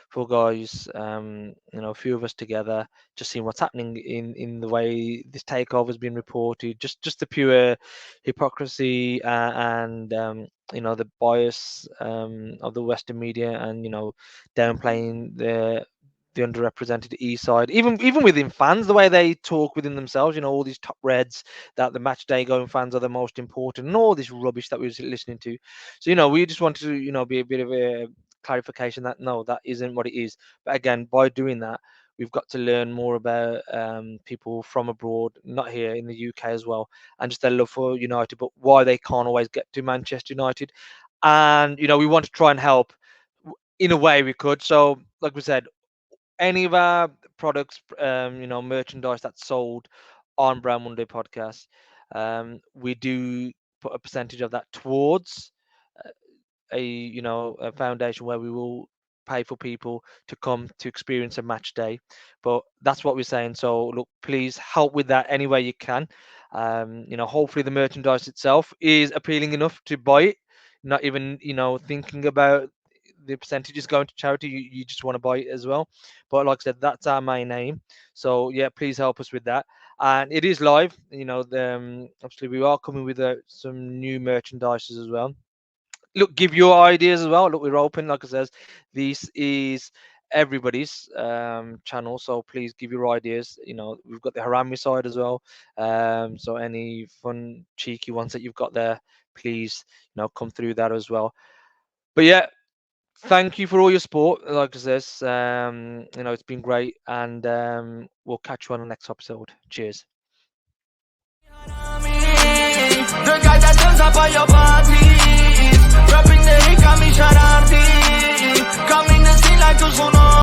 [SPEAKER 2] four guys, a few of us together, just seeing what's happening in the way this takeover has been reported, just the pure hypocrisy and the bias of the Western media, and downplaying the underrepresented east side, even within fans, the way they talk within themselves, all these top reds, that the match day going fans are the most important, and all this rubbish that we were listening to. So we just wanted to be a bit of a clarification that no, that isn't what it is. But again, by doing that, we've got to learn more about people from abroad, not here in the UK as well, and just their love for United, but why they can't always get to Manchester United. And we want to try and help in a way we could. So like we said, any of our products, merchandise that's sold on Brown Monday podcast, we do put a percentage of that towards a foundation where we will pay for people to come to experience a match day. But that's what we're saying. So look, please help with that any way you can. Hopefully the merchandise itself is appealing enough to buy it, not even thinking about the percentages going to charity. You just want to buy it as well. But like I said, that's our main aim. So yeah, please help us with that. And it is live. Obviously we are coming with some new merchandises as well. Look, give your ideas as well. Look, we're open. Like I says, this is everybody's channel, so please give your ideas. We've got the Haraami side as well. So any fun, cheeky ones that you've got there, please, come through that as well. But yeah, thank you for all your support. Like I says, it's been great, and we'll catch you on the next episode. Cheers.
[SPEAKER 1] Haraami, the guy that turns up on your body.